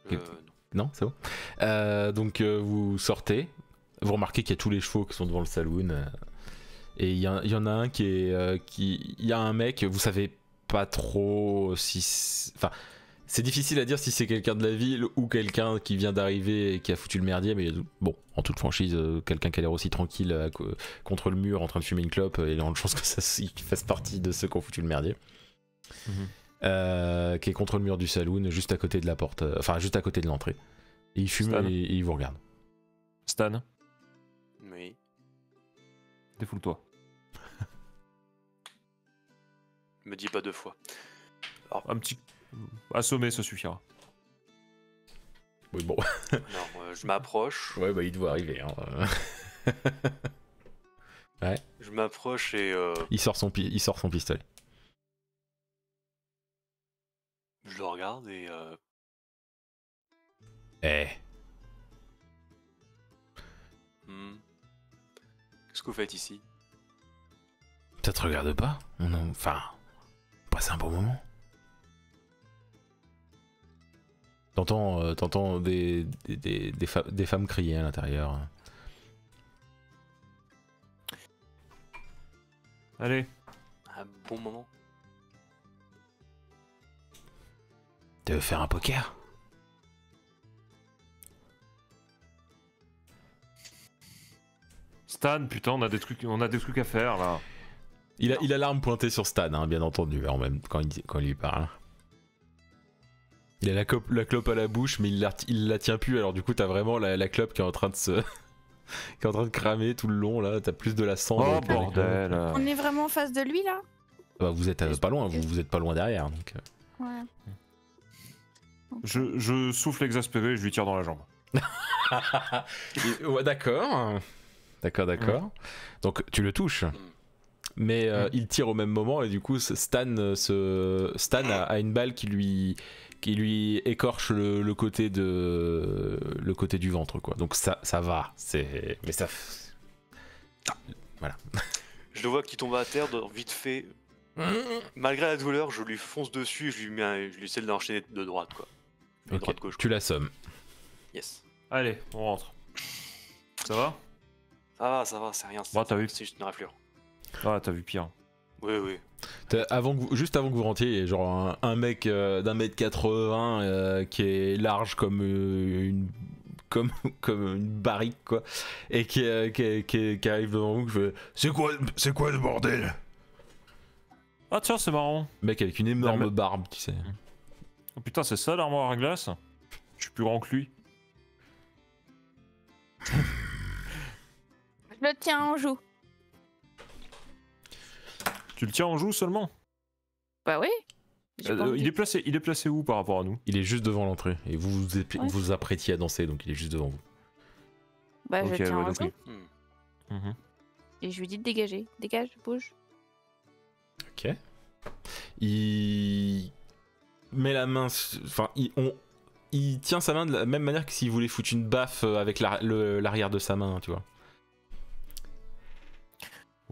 Non. Non, c'est bon. Donc vous sortez. Vous remarquez qu'il y a tous les chevaux qui sont devant le saloon. Et il y en a un qui est... Il y a un mec, vous savez pas trop si... Enfin, c'est difficile à dire si c'est quelqu'un de la ville ou quelqu'un qui vient d'arriver et qui a foutu le merdier. Mais bon, en toute franchise, quelqu'un qui a l'air aussi tranquille contre le mur en train de fumer une clope, il y a de chance que ça fasse partie de ceux qui ont foutu le merdier. Qui est contre le mur du saloon, juste à côté de la porte, enfin juste à côté de l'entrée. Et il fume Stan. et il vous regarde. Stan, Oui. défoule-toi. Me dis pas 2 fois. Un petit assommer, ça suffira. Oui, bon. Alors, je m'approche. Ouais, bah il doit arriver. Hein. Je m'approche et Il sort son pistolet. je le regarde et Eh. Qu'est-ce que vous faites ici? Ça te regarde pas? Enfin, on passe un bon moment. T'entends des femmes crier à l'intérieur. Allez, Un bon moment. Tu veux faire un poker? Stan, putain, on a des trucs à faire là. Il a l'arme pointée sur Stan, hein, bien entendu, en même quand il lui parle. Il a la clope à la bouche, mais il la tient plus. Alors du coup, t'as vraiment la clope qui est en train de se, qui est en train de cramer tout le long. Là, t'as plus de la cendre. Oh que la clope. bordel. On est vraiment en face de lui là? Bah, vous êtes pas loin. Vous êtes pas loin derrière. Donc. Ouais. Je souffle exaspéré et je lui tire dans la jambe. Ouais, d'accord. D'accord. Donc tu le touches. Mais il tire au même moment et du coup Stan a une balle qui lui écorche le côté du ventre quoi. Donc ça va, mais ça voilà. Je le vois qui tombe à terre vite fait. Malgré la douleur, je lui fonce dessus et je lui essaie de l'enchaîner de droite quoi. De Ok, droite gauche. tu l'assommes. Yes. Allez, on rentre. Ça va? Ça va, c'est rien. Bon, t'as vu. C'est juste une raflure. Ah, t'as vu pire. Oui. Juste avant que vous rentriez, il y a genre un mec d'un mètre 80 qui est large comme une barrique quoi, et qui arrive devant vous, qui fait c'est quoi ce bordel? Ah tiens, c'est marrant. Mec avec une énorme barbe, tu sais. Oh, putain, c'est ça l'armoire à glace? Je suis plus grand que lui. Je le tiens en joue. Tu le tiens en joue seulement? Bah oui. J'ai pas envie. Il est placé où par rapport à nous? Il est juste devant l'entrée et vous Ouais. vous apprêtiez à danser, donc il est juste devant vous. Bah Ok, je le tiens ouais, en donc joue. Mhm. Et je lui dis de dégager. Dégage, bouge. Ok. Il met la main, enfin il tient sa main de la même manière que s'il voulait foutre une baffe avec l'arrière de sa main, tu vois.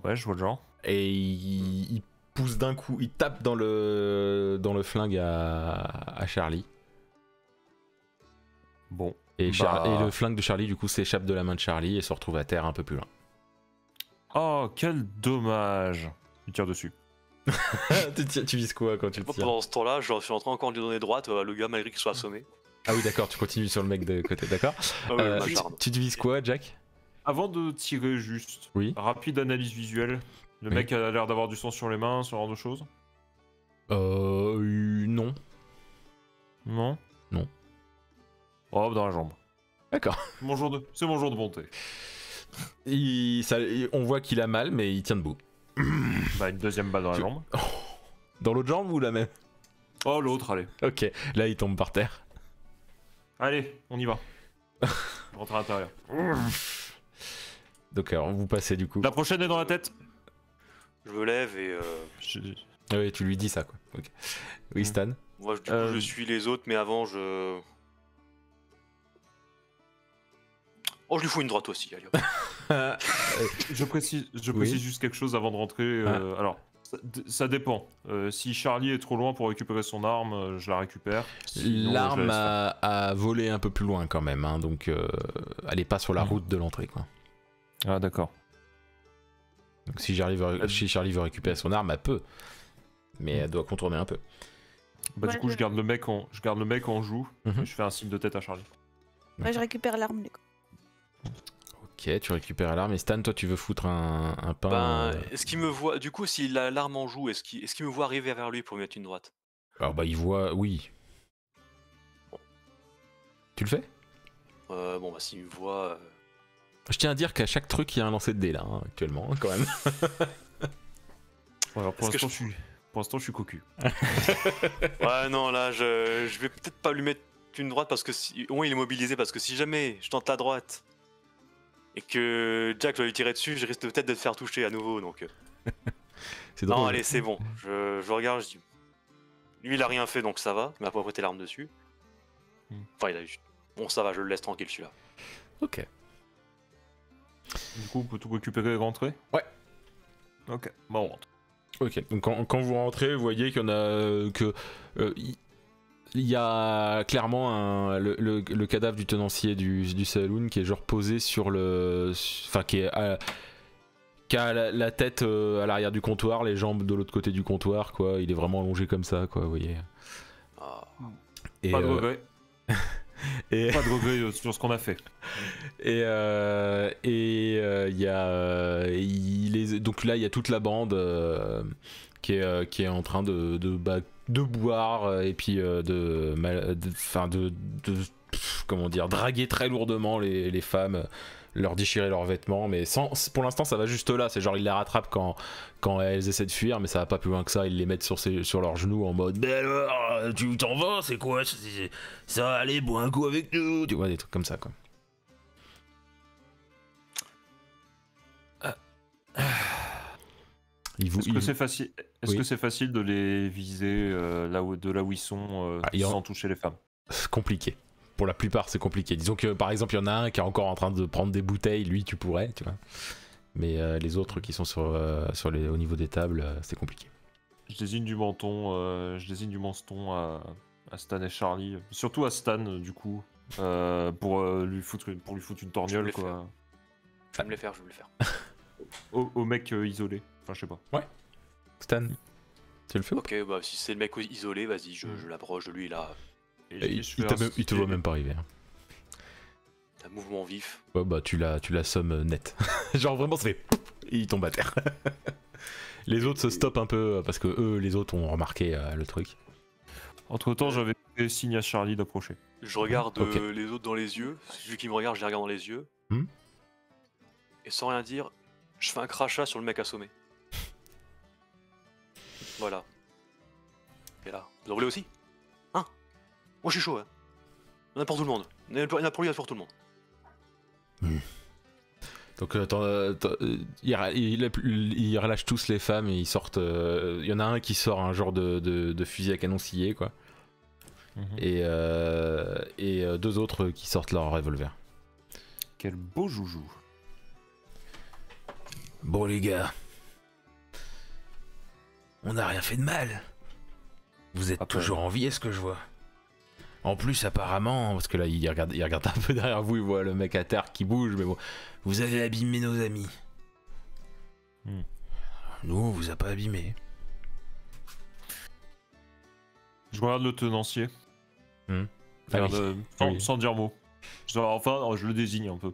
Ouais, je vois le genre. Et il pousse d'un coup, il tape dans le flingue à Charlie. Bon. Et le flingue de Charlie, du coup, s'échappe de la main de Charlie et se retrouve à terre un peu plus loin. Oh, quel dommage. Il tire dessus. Tu vises quoi quand tu le tires? Pendant ce temps-là, je suis en train encore de lui donner droite, le gars malgré qu'il soit assommé. Ah oui, d'accord, tu continues sur le mec de côté, d'accord. Ah ouais, m'acharne. Tu te vises quoi, Jack? Avant de tirer juste, Oui. rapide analyse visuelle. Le Oui. mec a l'air d'avoir du sang sur les mains, ce genre de choses. Non. Non. Non. Oh, dans la jambe. D'accord. C'est mon jour de bonté. On voit qu'il a mal, mais il tient debout. Bah, une deuxième balle dans la jambe. Dans l'autre jambe ou la même? Oh, l'autre, allez. Ok, là il tombe par terre. Allez, on y va. Je rentre à l'intérieur. Donc alors, vous passez du coup. La prochaine est dans la tête. Je me lève et Ah oui, tu lui dis ça quoi. Ok. Oui, Stan. moi du coup, je suis les autres, mais avant je... Oh, je lui fous une droite aussi, allez. Je précise Oui. juste quelque chose avant de rentrer. Alors, ça dépend. Si Charlie est trop loin pour récupérer son arme, je la récupère. Sinon, je L'arme la laisse a volé un peu plus loin quand même, hein, donc elle est pas sur la route de l'entrée quoi. faire. Ah, d'accord. Donc si Charlie veut récupérer son arme, elle peut, mais elle doit contourner un peu. Bah, Ouais, du coup, je- je garde le mec en joue. Mhm. Et je fais un signe de tête à Charlie. Ouais, je récupère l'arme du coup. Ok, tu récupères l'arme. Et Stan, toi, tu veux foutre un pain. Ben, est-ce qu'il me voit... Du coup, s'il a l'arme en joue, est-ce qu'il me voit arriver vers lui pour me mettre une droite? Alors bah il voit, oui. Tu le fais? Bon, bah s'il me voit... Je tiens à dire qu'à chaque truc, il y a un lancer de dés là, hein, actuellement, quand même. Voilà, pour Est-ce que l'instant, je suis cocu. Ouais, non, là, je vais peut-être pas lui mettre une droite parce que au moins il est mobilisé, parce que si jamais je tente la droite et que Jack va lui tirer dessus, je risque peut-être de te faire toucher à nouveau, donc... C'est drôle. Non, allez, c'est bon. Je regarde, je dis... Lui, il a rien fait, donc ça va. Il m'a pas prêté l'arme dessus. Enfin, il a juste... Bon, ça va, je le laisse tranquille, celui-là. Ok. Du coup, on peut tout récupérer et rentrer? Ouais. Ok, bah on rentre. Ok. Donc quand vous rentrez, vous voyez qu'il y en a il y a clairement le cadavre du tenancier du saloon qui est genre posé sur le... Enfin, qui a la tête à l'arrière du comptoir, les jambes de l'autre côté du comptoir, quoi. Il est vraiment allongé comme ça, quoi, vous voyez. Ah. Et, Pas de regret. et Pas de regret sur ce qu'on a fait. il y a donc là il y a toute la bande qui est en train de boire et puis comment dire, draguer très lourdement les femmes, leur déchirer leurs vêtements, mais pour l'instant ça va juste là, c'est genre ils les rattrapent quand elles essaient de fuir, mais ça va pas plus loin que ça, ils les mettent sur leurs genoux en mode mais alors tu t'en vas, c'est quoi ça, allez bois un coup avec nous, tu vois, des trucs comme ça quoi. Est-ce que c'est facile? Est-ce Oui. que c'est facile de les viser là où ils sont sans toucher les femmes? C'est compliqué. Pour la plupart, c'est compliqué. Disons que par exemple, il y en a un qui est encore en train de prendre des bouteilles, lui, tu pourrais, tu vois. Mais les autres qui sont au niveau des tables, c'est compliqué. Je désigne du menton à Stan et Charlie, surtout à Stan du coup, pour lui foutre une torgnole vais quoi. Je vais me les faire, je vais me les faire. Au mec isolé. Enfin, je sais pas. Stan, tu le fais? Ok, bah si c'est le mec isolé, vas-y, je l'approche de lui, là. Et Il je fais il te voit même pas arriver. Hein. Un mouvement vif. Ouais, bah tu l'assommes net. Genre vraiment, ça fait et il tombe à terre. Les autres se stoppent un peu parce que eux, les autres ont remarqué le truc. Entre temps, j'avais fait signe à Charlie d'approcher. Je regarde Ok. les autres dans les yeux. Celui qui me regarde, je les regarde dans les yeux. Hmm. Et sans rien dire, je fais un crachat sur le mec assommé. Voilà. Et là, vous en voulez aussi? Hein? Moi je suis chaud, hein. Il y en a pour tout le monde. Il y en a pour lui, il y en a pour tout le monde. Donc ils relâchent tous les femmes et ils sortent. Il y en a un qui sort un genre de fusil à canon scié quoi. et 2 autres qui sortent leur revolver. Quel beau joujou. Bon les gars, on n'a rien fait de mal. Vous êtes Après, toujours en vie, est-ce que je vois? En plus apparemment, parce que là il regarde un peu derrière vous, il voit le mec à terre qui bouge, mais bon, vous avez abîmé nos amis. Nous on vous a pas abîmé. Je regarde le tenancier. Ah Regarde, oui. sans dire mot. Enfin, je le désigne un peu.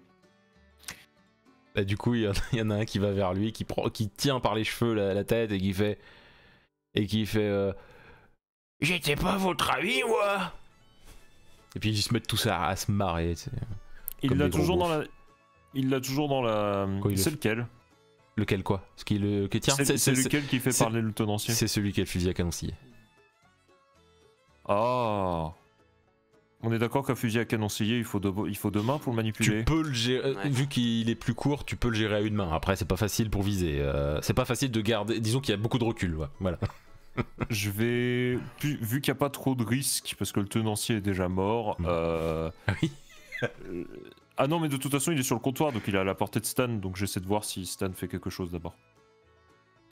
Bah, du coup, il y en a un qui va vers lui, qui tient par les cheveux la tête et qui fait. J'étais pas à votre avis, moi. Et puis ils se mettent tous à se marrer. Il Comme l'a des gros toujours dans beaufs. la. Il l'a toujours dans la. Quoi, il C'est le- lequel? Lequel quoi? Ce qui le qui tient. C'est lequel qui fait c'est- parler le tenancier? C'est celui qui a le fusil à canon scié. Ah. On est d'accord qu'un fusil à canon scié, il faut 2 mains pour le manipuler. Tu peux le gérer, Ouais. vu qu'il est plus court, tu peux le gérer à une main. Après, c'est pas facile pour viser. C'est pas facile de garder. Disons qu'il y a beaucoup de recul. Ouais. Voilà. Je vais. Vu qu'il n'y a pas trop de risques, parce que le tenancier est déjà mort. Ah oui. Ah non, mais de toute façon, il est sur le comptoir, donc il est à la portée de Stan. Donc j'essaie de voir si Stan fait quelque chose d'abord.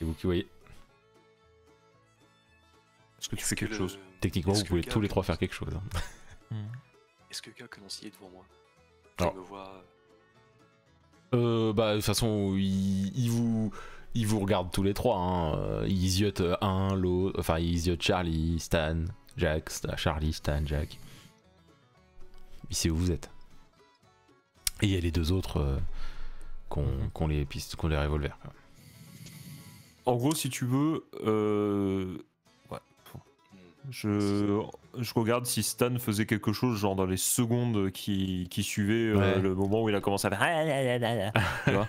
Et vous qui voyez. Est-ce que tu fais quelque chose? Techniquement, Est-ce vous que pouvez le gars tous les peut- 3 faire quelque chose. Hein. Est-ce que le gars que l'on s'y est devant moi? Alors. Il me voit. Bah de toute façon il vous regarde tous les 3 hein. Il ziote un, l'autre, enfin il ziote Charlie, Stan, Jack, Charlie, Stan, Jack. Il sait où vous êtes. Et il y a les 2 autres qu'on les pistes, qu'on les revolvers. Quoi. En gros, si tu veux. Ouais. Je regarde si Stan faisait quelque chose, genre dans les secondes qui suivaient Ouais. le moment où il a commencé à faire. Tu vois.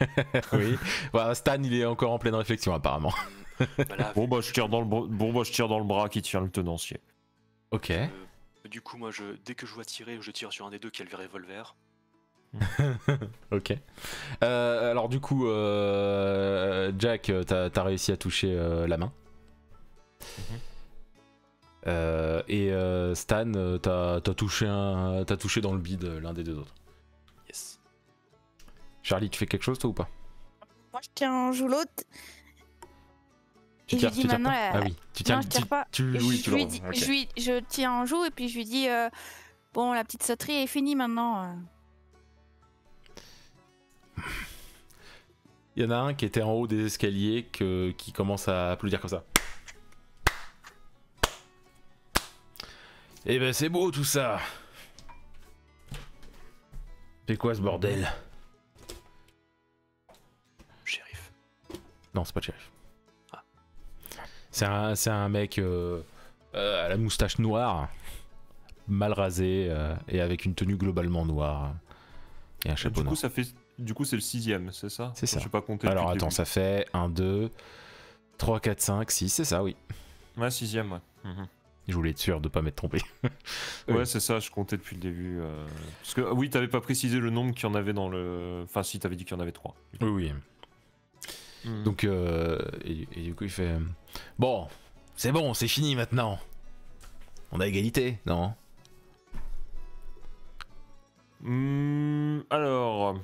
Oui. Voilà, Stan il est encore en pleine réflexion apparemment. Bah là, Bon bah je tire dans le bras qui tient le tenancier. Ok. du coup, moi, dès que je vois tirer, je tire sur un des deux qui a le revolver. Ok. Alors du coup, Jack, t'as réussi à toucher la main. Et Stan, t'as touché dans le bide l'un des 2 autres. Yes. Charlie, tu fais quelque chose toi ou pas? Moi, je tiens en joue l'autre. Et je lui dis tires maintenant. pas Ah oui, tu tiens. Non, je tire pas. Oui, tu le lui dis- ok. je tiens en joue et puis je lui dis bon, la petite sauterie est finie maintenant. Il y en a un qui était en haut des escaliers qui commence à applaudir comme ça. Eh ben c'est beau tout ça. C'est quoi ce bordel? Shérif. Non, c'est pas le shérif. Ah. C'est un mec à la moustache noire, mal rasé et avec une tenue globalement noire et un chapeau Du coup, noir. ça fait. Du coup, c'est le 6ème, c'est ça? C'est ça. Je sais pas compter. Alors depuis le attends, début. ça fait 1, 2, 3, 4, 5, 6, c'est ça, oui. Ouais, 6ème, ouais. Je voulais être sûr de pas m'être trompé. Ouais, Oui. c'est ça, je comptais depuis le début. Parce que oui, t'avais pas précisé le nombre qu'il y en avait dans le. Enfin, si, t'avais dit qu'il y en avait 3. Oui, oui. Donc, et du coup, il fait bon, c'est fini maintenant. On a égalité, non? Alors.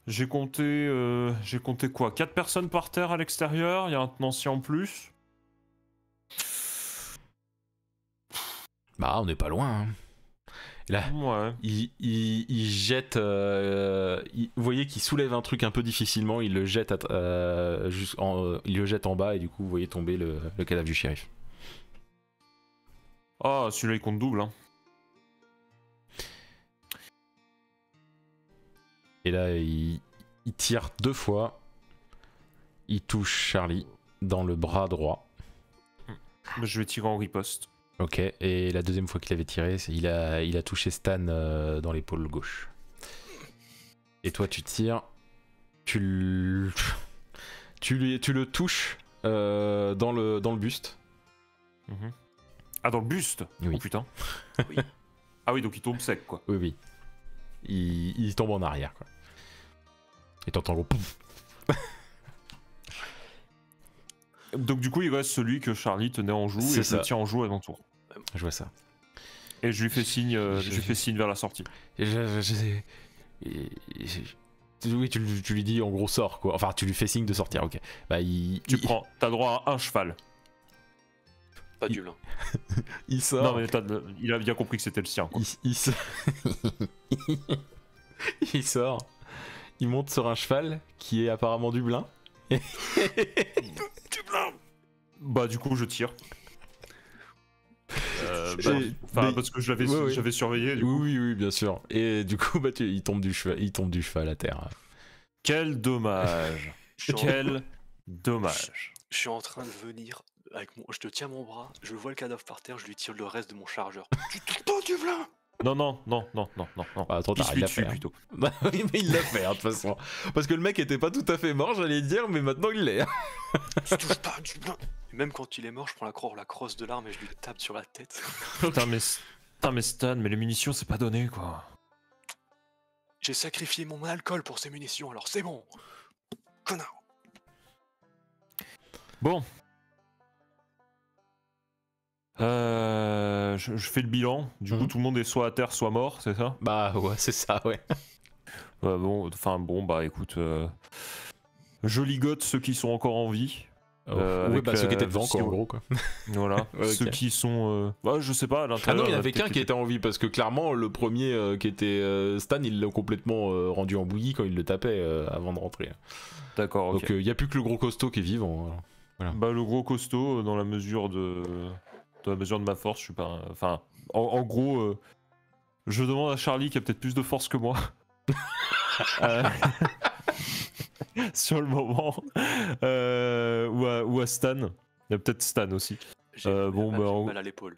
J'ai compté quoi? 4 personnes par terre à l'extérieur, il y a un tenancier en plus. Bah, on n'est pas loin. Hein. Et là, Ouais. il jette. Vous voyez qu'il soulève un truc un peu difficilement. Il le jette, il le jette en bas et du coup, vous voyez tomber le cadavre du shérif. Ah, celui-là il compte double, hein. Et là, il tire 2 fois. Il touche Charlie dans le bras droit. Mais je vais tirer en riposte. Ok, et la deuxième fois qu'il avait tiré, il a touché Stan dans l'épaule gauche. Et toi, tu tires. Tu le touches dans le buste. Ah, dans le buste? Oui. Oh putain. Oui. Ah oui, donc il tombe sec, quoi. Oui, oui. Il tombe en arrière, quoi. Et t'entends le pouf. Donc du coup, il reste celui que Charlie tenait en joue C'est et je ça. le tiens en joue à mon tour. Je vois ça. Et je lui fais signe, vers la sortie. Et oui, tu lui dis en gros sort quoi. Enfin, tu lui fais signe de sortir, ok. Bah, T'as droit à un cheval. Pas du lin. il sort. Non mais il a bien compris que c'était le sien. Quoi. Il sort. Il monte sur un cheval qui est apparemment du blin. Bah du coup je tire. Mais- Parce que je Ouais, ouais. j'avais surveillé. Du coup. Oui, bien sûr. Et du coup, bah, il tombe du cheval à terre. Quel dommage. Je suis en- Quel dommage. Je suis en train de venir je te tiens mon bras, je vois le cadavre par terre, je lui tire le reste de mon chargeur. Tu te pas du blin. Non. Ah, trop Il tard, se il lui l'a dessus fait. Hein. plutôt. Bah oui, mais il l'a fait, hein, de toute façon. Parce que le mec était pas tout à fait mort, j'allais dire, mais maintenant il l'est. Tu touches pas du blin. Et même quand il est mort, je prends la crosse de l'arme et je lui tape sur la tête. Putain mais Stan, mais les munitions c'est pas donné quoi. J'ai sacrifié mon alcool pour ces munitions, alors c'est bon. Connard. Bon. Je fais le bilan. Du coup, tout le monde est soit à terre, soit mort, c'est ça? Bah ouais, c'est ça, ouais. Bah écoute, je ligote ceux qui sont encore en vie. Oui, avec bah ceux qui étaient devant, si quoi, en on- gros, quoi. Voilà. Ouais, ok. Ceux qui sont, je sais pas, à Ah l'intérieur. non, il y en avait peut-être qu'un qui était en vie, parce que clairement, le premier qui était Stan, il l'a complètement rendu en bouillie quand il le tapait avant de rentrer. D'accord, ok. Donc il y a plus que le gros costaud qui est vivant. Voilà. Bah le gros costaud, dans la mesure de ma force, je suis pas. Enfin, en gros, je demande à Charlie qui a peut-être plus de force que moi. Sur le moment. Ou à Stan. Il y a peut-être Stan aussi. J'ai bon, bah, une balle à l'épaule.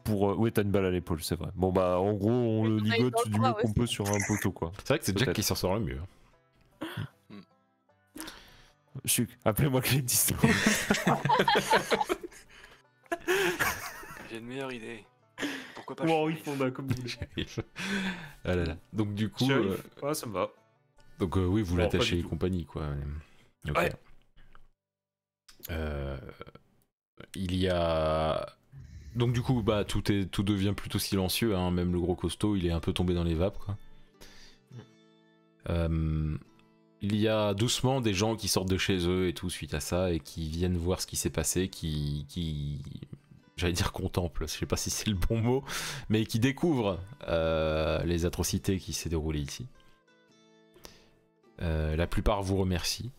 Ouais, t'as une balle à l'épaule, c'est vrai. Bon, bah, en gros, on le Il ligote dans le du bras mieux qu'on aussi. peut sur un poteau, quoi. C'est vrai que c'est Jack Peut-être. qui s'en sort le mieux. Appelez-moi Clint Eastwood. J'ai une meilleure idée. Pourquoi pas Wow, shérif. ils font comme vous voulez. Ah là là. Donc du coup, Shérif, ouais, ça me va. donc oui, vous Non, l'attachez pas du et tout. compagnie, quoi. Ok. Ouais. Il y a donc du coup, bah tout devient plutôt silencieux. Hein. Même le gros costaud, il est un peu tombé dans les vapes, quoi. Il y a doucement des gens qui sortent de chez eux et tout suite à ça et qui viennent voir ce qui s'est passé, qui j'allais dire contemplent, je sais pas si c'est le bon mot, mais qui découvrent les atrocités qui s'est déroulées ici. La plupart vous remercient.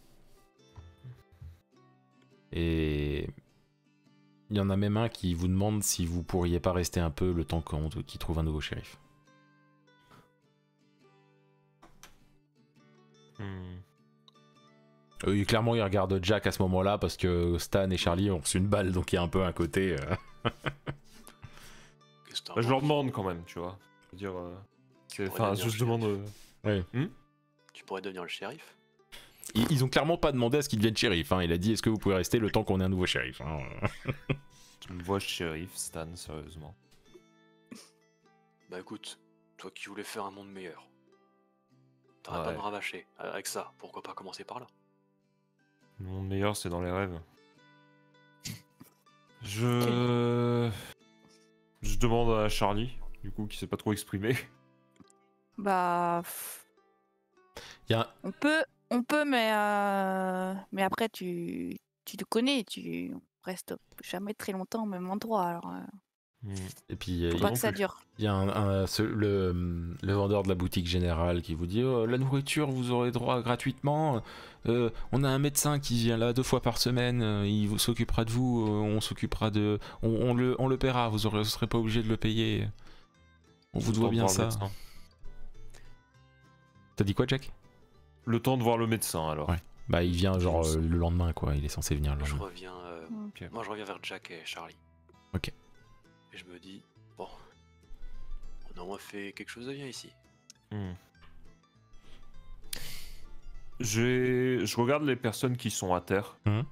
Et il y en a même un qui vous demande si vous pourriez pas rester un peu le temps qu'il trouve un nouveau shérif. Clairement, il regarde Jack à ce moment-là parce que Stan et Charlie ont reçu une balle, donc il y a un peu un côté. Qu'est-ce que t'as Bah, je leur demande quand même, tu vois. Je veux dire, pourrais devenir je demande. Tu pourrais devenir le shérif. Ils ont clairement pas demandé à ce qu'il devienne shérif. Hein. Il a dit est-ce que vous pouvez rester le temps qu'on ait un nouveau shérif. Hein. Tu me vois shérif, Stan, sérieusement. Bah écoute, toi qui voulais faire un monde meilleur. T'arrêtes pas Ouais. de me rabâcher. Avec ça, pourquoi pas commencer par là? Le monde meilleur, c'est dans les rêves. Je demande à Charlie, du coup, qui s'est pas trop exprimé. Bah, Il y a on peut, mais après tu te connais, tu restes jamais très longtemps au même endroit. Alors, Et puis faut pas que ça dure. il y a le vendeur de la boutique générale qui vous dit la nourriture vous aurez droit gratuitement. On a un médecin qui vient là 2 fois par semaine. Il s'occupera de vous. On s'occupera de. On le paiera. Vous serez pas obligé de le payer. On vous doit bien ça. T'as dit quoi, Jack? Le temps de voir le médecin, alors. Ouais. Bah il vient genre le lendemain quoi. Il est censé venir le Je lendemain. reviens. Ok. Moi je reviens vers Jack et Charlie. Ok. Et je me dis, bon, on a au moins fait quelque chose de bien ici. Je regarde les personnes qui sont à terre. Mhm.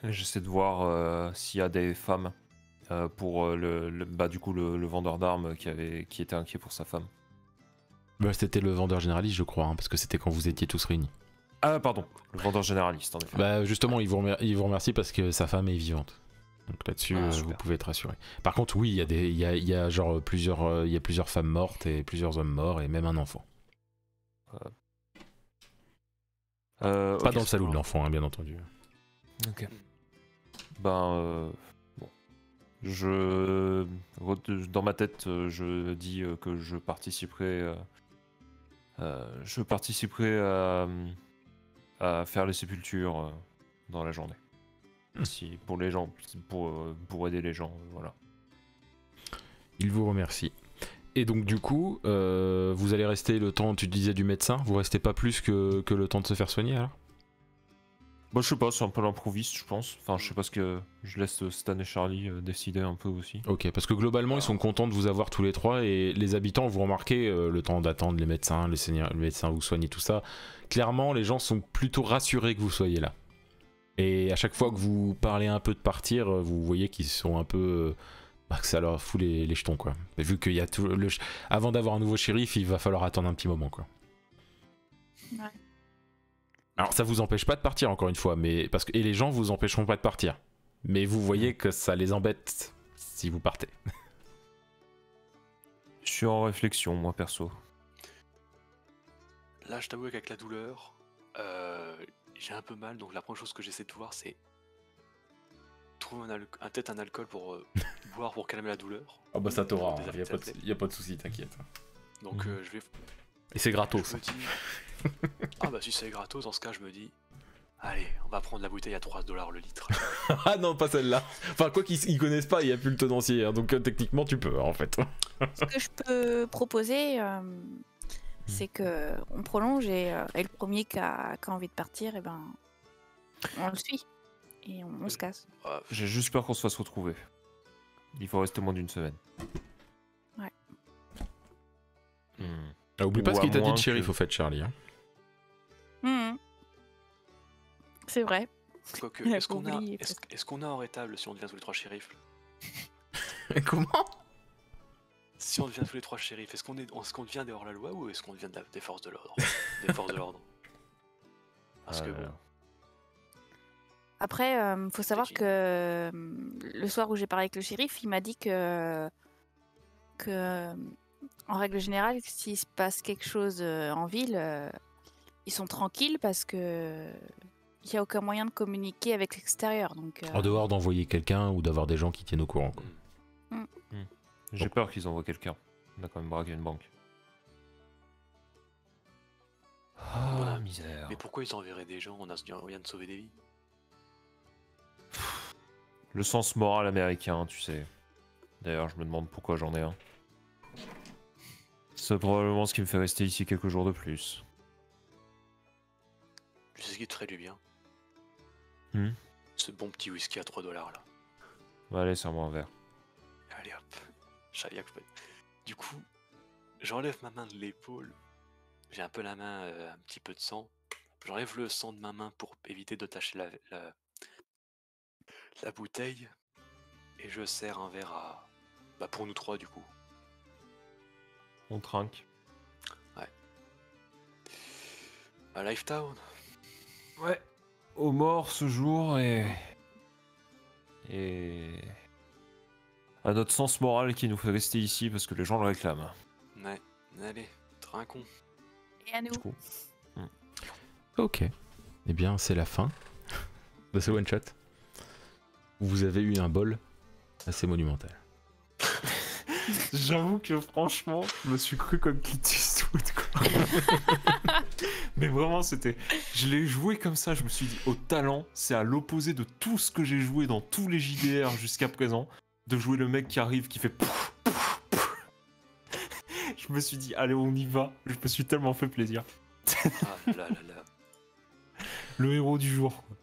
Et j'essaie de voir s'il y a des femmes pour du coup le vendeur d'armes qui était inquiet pour sa femme. Bah, c'était le vendeur généraliste je crois, hein, parce que c'était quand vous étiez tous réunis. Ah, pardon, le vendeur généraliste, en effet. Bah justement, il vous remercie parce que sa femme est vivante. Donc là-dessus, vous super. pouvez être rassuré. Par contre, oui, il y a genre plusieurs femmes mortes et plusieurs hommes morts et même un enfant. Pas Ok, dans le ça salon de va. l'enfant, hein, bien entendu. Ok. Ben, bon. Dans ma tête, je dis que je participerai à faire les sépultures dans la journée. Si, pour les gens, pour aider les gens, voilà. Il vous remercie. Et donc du coup, vous allez rester le temps, tu disais du médecin, vous restez pas plus que le temps de se faire soigner alors? Bah, je sais pas, c'est un peu l'improviste, je pense. Enfin, je sais pas ce que je laisse Stan et Charlie décider un peu aussi. Ok, parce que globalement, ils sont contents de vous avoir tous les trois et les habitants, vous remarquez le temps d'attendre, les médecins vous soignent et tout ça. Clairement, les gens sont plutôt rassurés que vous soyez là. Et à chaque fois que vous parlez un peu de partir, vous voyez qu'ils sont un peu... que ça leur fout les jetons, quoi. Mais vu qu'il y a tout... Avant d'avoir un nouveau shérif, il va falloir attendre un petit moment, quoi. Ouais. Alors ça vous empêche pas de partir, encore une fois, mais et les gens vous empêcheront pas de partir. Mais vous voyez que ça les embête si vous partez. Je suis en réflexion, moi, perso. Là, je t'avoue qu'avec la douleur, j'ai un peu mal, donc la première chose que j'essaie de voir, c'est trouver peut-être un alcool pour boire pour calmer la douleur. Ah bah ça t'aura, Des y a pas de souci, t'inquiète. Donc je vais. Et c'est gratos. Je me dis. Ah bah si c'est gratos, dans ce cas, je me dis. Allez, on va prendre la bouteille à 3$ le litre. Ah non, pas celle-là. Enfin, quoi qu'ils connaissent pas, il y a plus le tenancier, hein, donc techniquement tu peux, en fait. Ce que je peux proposer, c'est que on prolonge et le premier qui a envie de partir, et ben, on le suit et on se casse. J'ai juste peur qu'on se fasse retrouver. Il faut rester moins d'une semaine. Ouais. Oublie Ou pas ce à qu'il t'a dit moins de shérif, que- au fait, Charlie. Hein. Mhm. C'est vrai. Quoique, Il a est-ce qu'on a, oublié, est-ce qu'on a en rétable si on devient tous les 3 shérifs? Comment? Si on devient tous les 3 shérifs, est-ce qu'on devient des hors-la-loi ou est-ce qu'on devient des forces de l'ordre? Des forces de l'ordre. Parce que bon. Après, faut savoir Petit. que le soir où j'ai parlé avec le shérif, il m'a dit que en règle générale, s'il se passe quelque chose en ville, ils sont tranquilles parce que il n'y a aucun moyen de communiquer avec l'extérieur. Donc, En dehors d'envoyer quelqu'un ou d'avoir des gens qui tiennent au courant. Quoi. J'ai peur qu'ils envoient quelqu'un. On a quand même braqué une banque. Ah, misère. Mais pourquoi ils enverraient des gens? On vient de sauver des vies. Le sens moral américain, tu sais. D'ailleurs, je me demande pourquoi j'en ai un. C'est probablement ce qui me fait rester ici quelques jours de plus. Tu sais ce qui te ferait du bien? Ce bon petit whisky à 3$ là. Allez, serre-moi un verre. Allez hop. Du coup, j'enlève ma main de l'épaule. J'ai un peu la main, un petit peu de sang. J'enlève le sang de ma main pour éviter de tacher la bouteille. Et je sers un verre à... Bah pour nous 3 du coup. On trinque. Ouais. À Lifetown. Ouais. Aux morts ce jour et à notre sens moral qui nous fait rester ici parce que les gens le réclament. Ouais. Allez, trinquons. et à nous. Du coup. Ok. Eh bien, c'est la fin de ce one-shot. Vous avez eu un bol assez monumental. J'avoue que franchement, je me suis cru comme Clint Eastwood, quoi. Mais vraiment, c'était... Je l'ai joué comme ça, je me suis dit, au talent, c'est à l'opposé de tout ce que j'ai joué dans tous les JDR jusqu'à présent, de jouer le mec qui arrive, qui fait... Pouf, pouf, pouf. Je me suis dit, allez, on y va. Je me suis tellement fait plaisir. Ah là là là. Le héros du jour, quoi.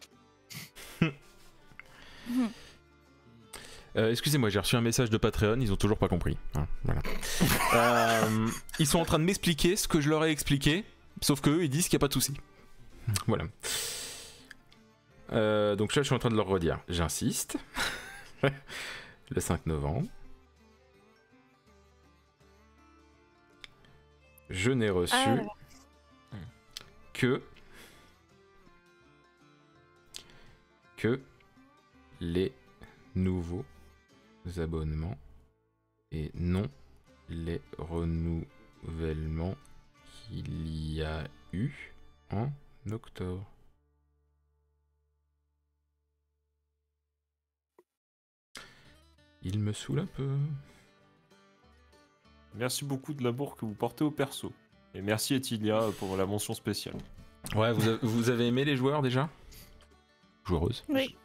Excusez-moi, j'ai reçu un message de Patreon, ils ont toujours pas compris. Hein, voilà. Ils sont en train de m'expliquer ce que je leur ai expliqué, sauf qu'eux ils disent qu'il n'y a pas de souci. Voilà. Donc là je suis en train de leur redire. J'insiste. Le 5 novembre. Je n'ai reçu que que les nouveaux abonnements et non les renouvellements qu'il y a eu en octobre. Il me saoule un peu. Merci beaucoup de l'amour que vous portez au perso. Et merci Etilia pour la mention spéciale. Ouais, vous avez aimé les joueurs déjà? Joueuses? Oui.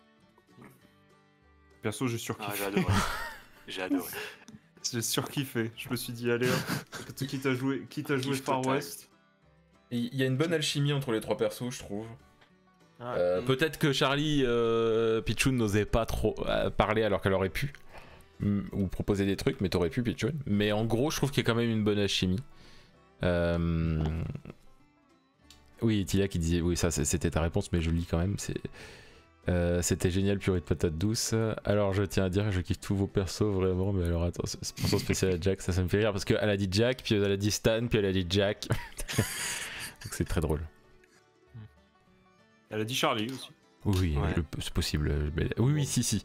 Perso, j'ai surkiffé. Ah, j'ai adoré. J'ai adoré. J'ai surkiffé. Je me suis dit, allez, quitte à jouer Kiff Far total. West. Il y a une bonne alchimie entre les trois persos, je trouve. Ouais. Peut-être que Charlie Pichoun n'osait pas trop parler alors qu'elle aurait pu. Ou proposer des trucs, mais t'aurais pu Pichoun. Mais en gros, je trouve qu'il y a quand même une bonne alchimie. Oui, Etilia qui disait, oui, ça c'était ta réponse, mais je lis quand même. C'était génial, purée de patates douces. Alors je tiens à dire que je kiffe tous vos persos vraiment, mais alors attends, c'est mention spéciale à Jack, ça me fait rire parce qu'elle a dit Jack, puis elle a dit Stan, puis elle a dit Jack. Donc c'est très drôle. Elle a dit Charlie aussi. Oui, Ouais. c'est possible. Oui, si.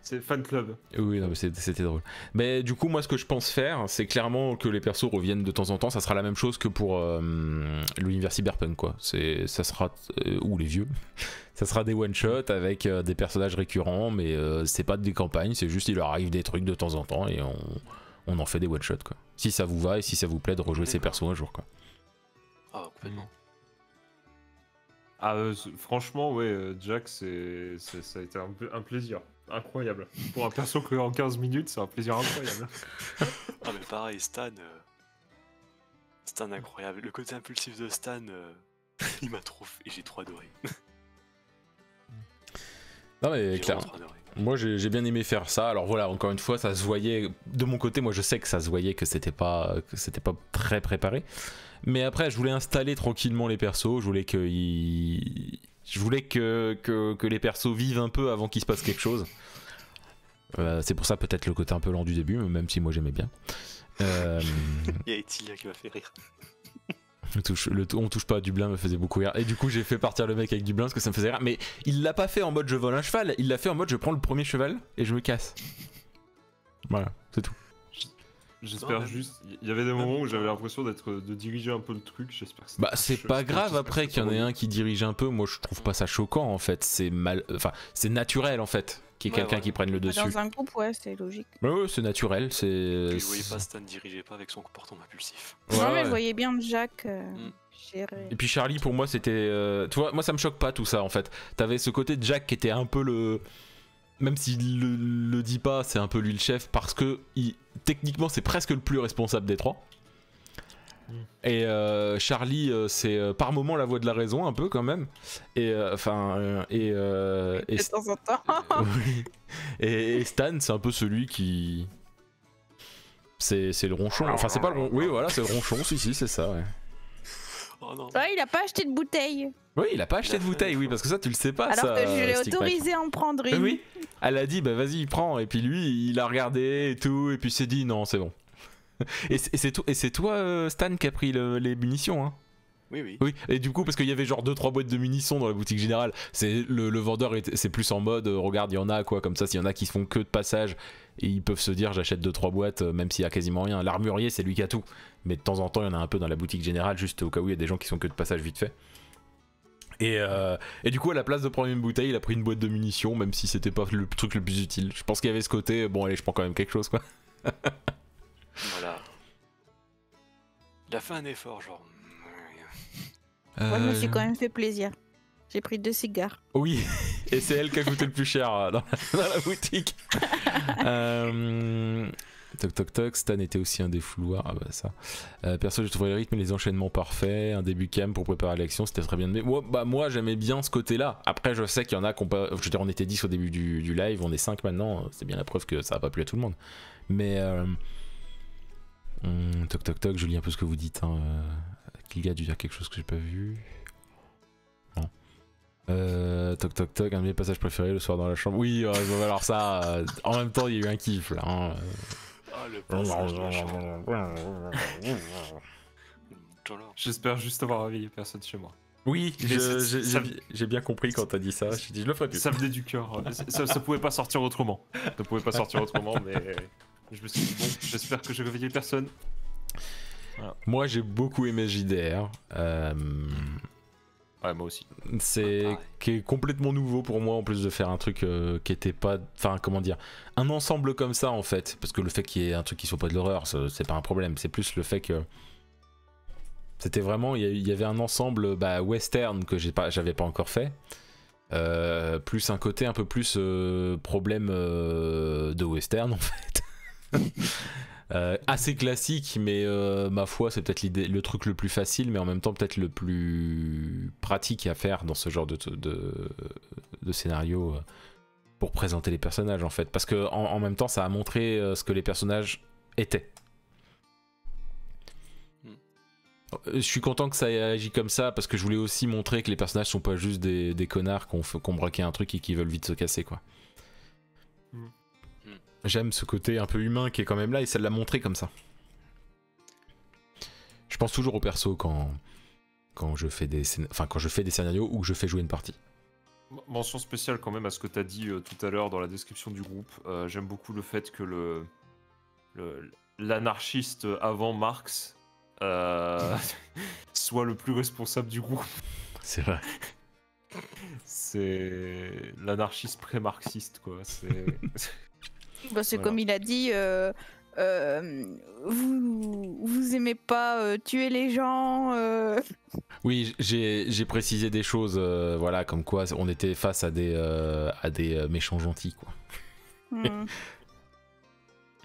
C'est fan club. Oui, non, mais c'était drôle. Mais du coup, moi, ce que je pense faire, c'est clairement que les persos reviennent de temps en temps. Ça sera la même chose que pour l'univers cyberpunk, quoi. Ça sera ou les vieux. Ça sera des one shot avec des personnages récurrents, mais c'est pas des campagnes. C'est juste il leur arrive des trucs de temps en temps et on en fait des one shot, quoi. Si ça vous va et si ça vous plaît de rejouer ces persos un jour, quoi. Ah, complètement. Ah, franchement, ouais, Jack, ça a été un plaisir. Incroyable. Pour un perso que en 15 minutes, c'est un plaisir incroyable. Ah, mais pareil, Stan. Stan incroyable. Le côté impulsif de Stan, il m'a trop fait. J'ai trop adoré. Non, mais J'ai clairement. vraiment trop adoré. Moi j'ai bien aimé faire ça. Alors voilà, encore une fois, ça se voyait. De mon côté, moi je sais que ça se voyait que c'était pas très préparé. Mais après, je voulais installer tranquillement les persos. Je voulais que les persos vivent un peu avant qu'il se passe quelque chose. C'est pour ça peut-être le côté un peu lent du début, même si moi j'aimais bien. Il y a Etilia qui m'a fait rire. On touche pas à Dublin me faisait beaucoup rire. Et du coup, j'ai fait partir le mec avec Dublin parce que ça me faisait rire. Mais il l'a pas fait en mode je vole un cheval. Il l'a fait en mode je prends le premier cheval et je me casse. Voilà, c'est tout. J'espère Non, juste. Il y avait des moments où j'avais l'impression de diriger un peu le truc. J'espère que Bah c'est pas grave après qu'il y en ait un qui dirige un peu. Moi je trouve pas ça choquant en fait. C'est c'est naturel en fait qu'il y ait Ouais, quelqu'un ouais. qui prenne le dessus. Dans un groupe, ouais, c'est logique. Ouais, c'est naturel. Puis je voyais pas Stan dirigeait pas avec son comportement impulsif. Ouais, non, mais ouais. je voyais bien Jack Mm. gérer. Et puis Charlie pour moi c'était tu vois, moi ça me choque pas tout ça en fait. T'avais ce côté de Jack qui était un peu le, même s'il le dit pas, c'est un peu lui le chef parce que techniquement c'est presque le plus responsable des trois. Et Charlie c'est par moment la voix de la raison un peu quand même. Et De temps en temps. oui. Et Stan c'est un peu celui qui c'est le ronchon. Enfin c'est pas le ronchon. Oui voilà c'est le ronchon. Si c'est ça ouais. Oh non. Ouais, il a pas acheté de bouteille. Oui il a pas acheté de bouteille oui parce que ça tu le sais pas. Alors ça, que je l'ai Stick Mike. autorisé à en prendre une. Oui, elle a dit bah vas-y prends et puis lui il a regardé et tout et puis il s'est dit non c'est bon. Et c'est toi Stan qui a pris les munitions hein. Oui. Oui et du coup parce qu'il y avait genre 2-3 boîtes de munitions dans la boutique générale, c'est le vendeur c'est plus en mode regarde il y en a quoi comme ça s'il y en a qui se font que de passage et ils peuvent se dire j'achète 2-3 boîtes même s'il y a quasiment rien. L'armurier c'est lui qui a tout mais de temps en temps il y en a un peu dans la boutique générale juste au cas où il y a des gens qui sont que de passage vite fait. Et du coup à la place de prendre une bouteille il a pris une boîte de munitions même si c'était pas le truc le plus utile. Je pense qu'il y avait ce côté bon allez je prends quand même quelque chose quoi. Voilà. Il a fait un effort, genre. Moi, je me suis quand même fait plaisir. J'ai pris 2 cigares. Oui, et c'est elle qui a coûté le plus cher dans la boutique. Toc toc toc, Stan était aussi un des fouloirs. Ah bah ça. Perso, j'ai trouvé le rythme et les enchaînements parfaits. Un début calme pour préparer l'action, c'était très bien. Moi j'aimais bien ce côté-là. Après, je sais qu'il y en a qui ont pas. Je veux dire, on était 10 au début du live, on est 5 maintenant. C'est bien la preuve que ça a pas plu à tout le monde. Mais. Toc toc toc, je lis un peu ce que vous dites. Hein. Kilga a dû dire quelque chose que j'ai pas vu. Non. Toc toc toc, un de mes passages préférés le soir dans la chambre. Oui, alors ça, en même temps, il y a eu un kiff là. Hein. Ah, le passage de la chambre. J'espère juste avoir réveillé personne chez moi. Oui, Mais ça- j'ai bien compris quand t'as dit ça. Je dis, je le ferai plus. Ça venait du cœur. Ça pouvait pas sortir autrement. Ça pouvait pas sortir autrement, mais je me suis dit, bon, j'espère que j'ai réveillé personne. Moi, j'ai beaucoup aimé JDR. Ouais, moi aussi. C'est Pareil. qui est complètement nouveau pour moi en plus de faire un truc qui était pas, enfin comment dire, un ensemble comme ça en fait, parce que le fait qu'il y ait un truc qui soit pas de l'horreur, c'est pas un problème, c'est plus le fait que c'était vraiment, il y avait un ensemble western que j'avais pas encore fait, plus un côté un peu plus problème de western en fait. Assez classique, mais ma foi, c'est peut-être le truc le plus facile, mais en même temps peut-être le plus pratique à faire dans ce genre de scénario pour présenter les personnages en fait. Parce que en même temps, ça a montré ce que les personnages étaient. Je suis content que ça ait agi comme ça parce que je voulais aussi montrer que les personnages sont pas juste des connards qui ont braqué un truc et qui veulent vite se casser quoi. J'aime ce côté un peu humain qui est quand même là et ça l'a montré comme ça. Je pense toujours au perso quand je fais des scénarios ou que je fais jouer une partie. Mention spéciale quand même à ce que tu as dit tout à l'heure dans la description du groupe. J'aime beaucoup le fait que l'anarchiste avant Marx soit le plus responsable du groupe. C'est vrai. C'est l'anarchiste pré-marxiste quoi. C'est C'est Voilà. comme il a dit, vous aimez pas tuer les gens. Oui, j'ai précisé des choses, voilà, comme quoi on était face à des méchants gentils quoi. Hmm.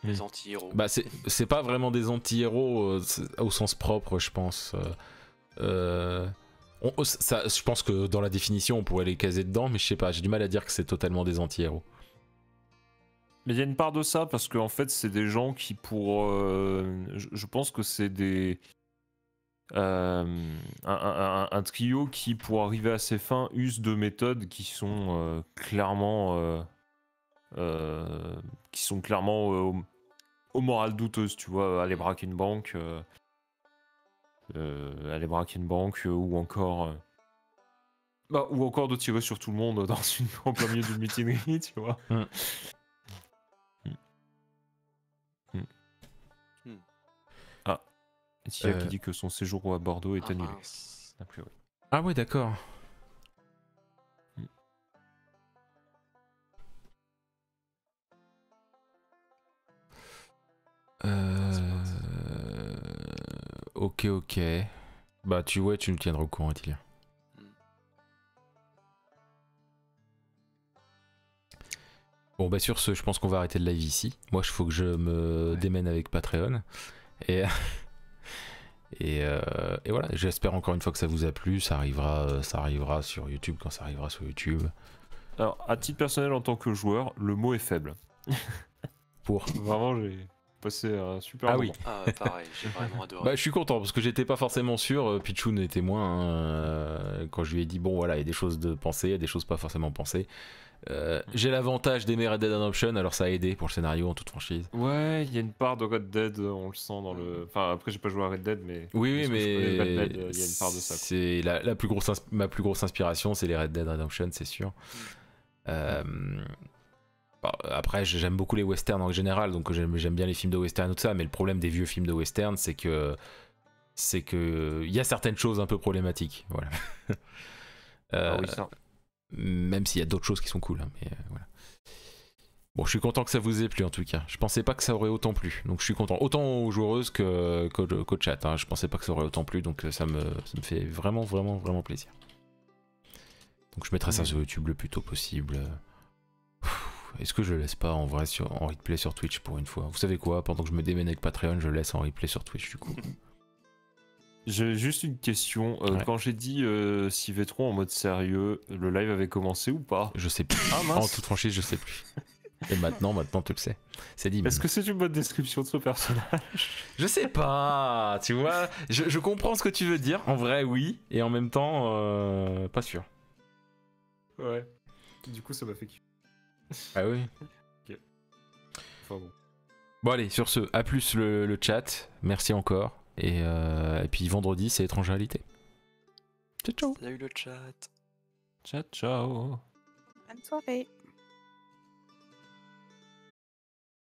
Les anti-héros. Bah c'est pas vraiment des anti-héros au sens propre, je pense. Je pense que dans la définition on pourrait les caser dedans, mais je sais pas, j'ai du mal à dire que c'est totalement des anti-héros. Mais il y a une part de ça parce qu'en fait, c'est des gens qui, je pense que c'est des. Un trio qui, pour arriver à ses fins, use de méthodes qui sont clairement. Au moral douteuse, tu vois. Aller braquer une banque. Ou encore. Ou encore de tirer sur tout le monde en plein milieu d'une mutinerie, tu vois. Tia qui dit que son séjour à Bordeaux est annulé. Mince. A priori. Ah ouais, d'accord. Ok. Bah tu nous tiendras au courant, Etilia. Bon bah sur ce, je pense qu'on va arrêter le live ici. Moi, il faut que je me démène avec Patreon. Et voilà, j'espère encore une fois que ça vous a plu. Ça arrivera sur YouTube quand ça arrivera sur YouTube. Alors, à titre personnel, en tant que joueur, le mot est faible. Pour. Vraiment, j'ai passé un super moment. Oui. Ah, pareil, j'ai vraiment adoré. Bah, je suis content parce que j'étais pas forcément sûr. Pichoun était moins. Quand je lui ai dit, bon voilà, il y a des choses de pensées, il y a des choses pas forcément pensées. J'ai l'avantage d'aimer Red Dead Redemption, alors ça a aidé pour le scénario en toute franchise. Ouais, il y a une part de Red Dead, on le sent dans le. Enfin, après, j'ai pas joué à Red Dead, mais. Oui, parce que je mais connais Red Dead, il y a une part de ça. Quoi. C'est ma plus grosse inspiration, c'est les Red Dead Redemption, c'est sûr. Après, j'aime beaucoup les westerns en général, donc j'aime bien les films de western et tout ça, mais le problème des vieux films de western, c'est que il y a certaines choses un peu problématiques, voilà. Ah oui, ça. Même s'il y a d'autres choses qui sont cool, hein, mais voilà. Bon, je suis content que ça vous ait plu en tout cas. Je pensais pas que ça aurait autant plu, donc je suis content. Autant aux joueuses qu'au chat. Hein. Je pensais pas que ça aurait autant plu, donc ça me fait vraiment plaisir. Donc je mettrai ça sur YouTube le plus tôt possible. Est-ce que je le laisse pas en vrai en replay sur Twitch pour une fois? Vous savez quoi? Pendant que je me démène avec Patreon, je le laisse en replay sur Twitch du coup. J'ai juste une question. Ouais. Quand j'ai dit Civetron en mode sérieux, le live avait commencé ou pas? Je sais plus. Ah mince. En toute franchise, je sais plus. Et maintenant tu le sais. C'est dit. Est-ce que c'est une bonne description de ce personnage? Je sais pas, tu vois. Je comprends ce que tu veux dire. En vrai, oui. Et en même temps, pas sûr. Ouais. Du coup, ça m'a fait kiffer. Ah oui. Enfin bon. Bon allez, sur ce, à plus le chat. Merci encore. Et puis vendredi, c'est étrange réalité. Ciao, ciao. Salut le chat. Ciao, ciao. Bonne soirée.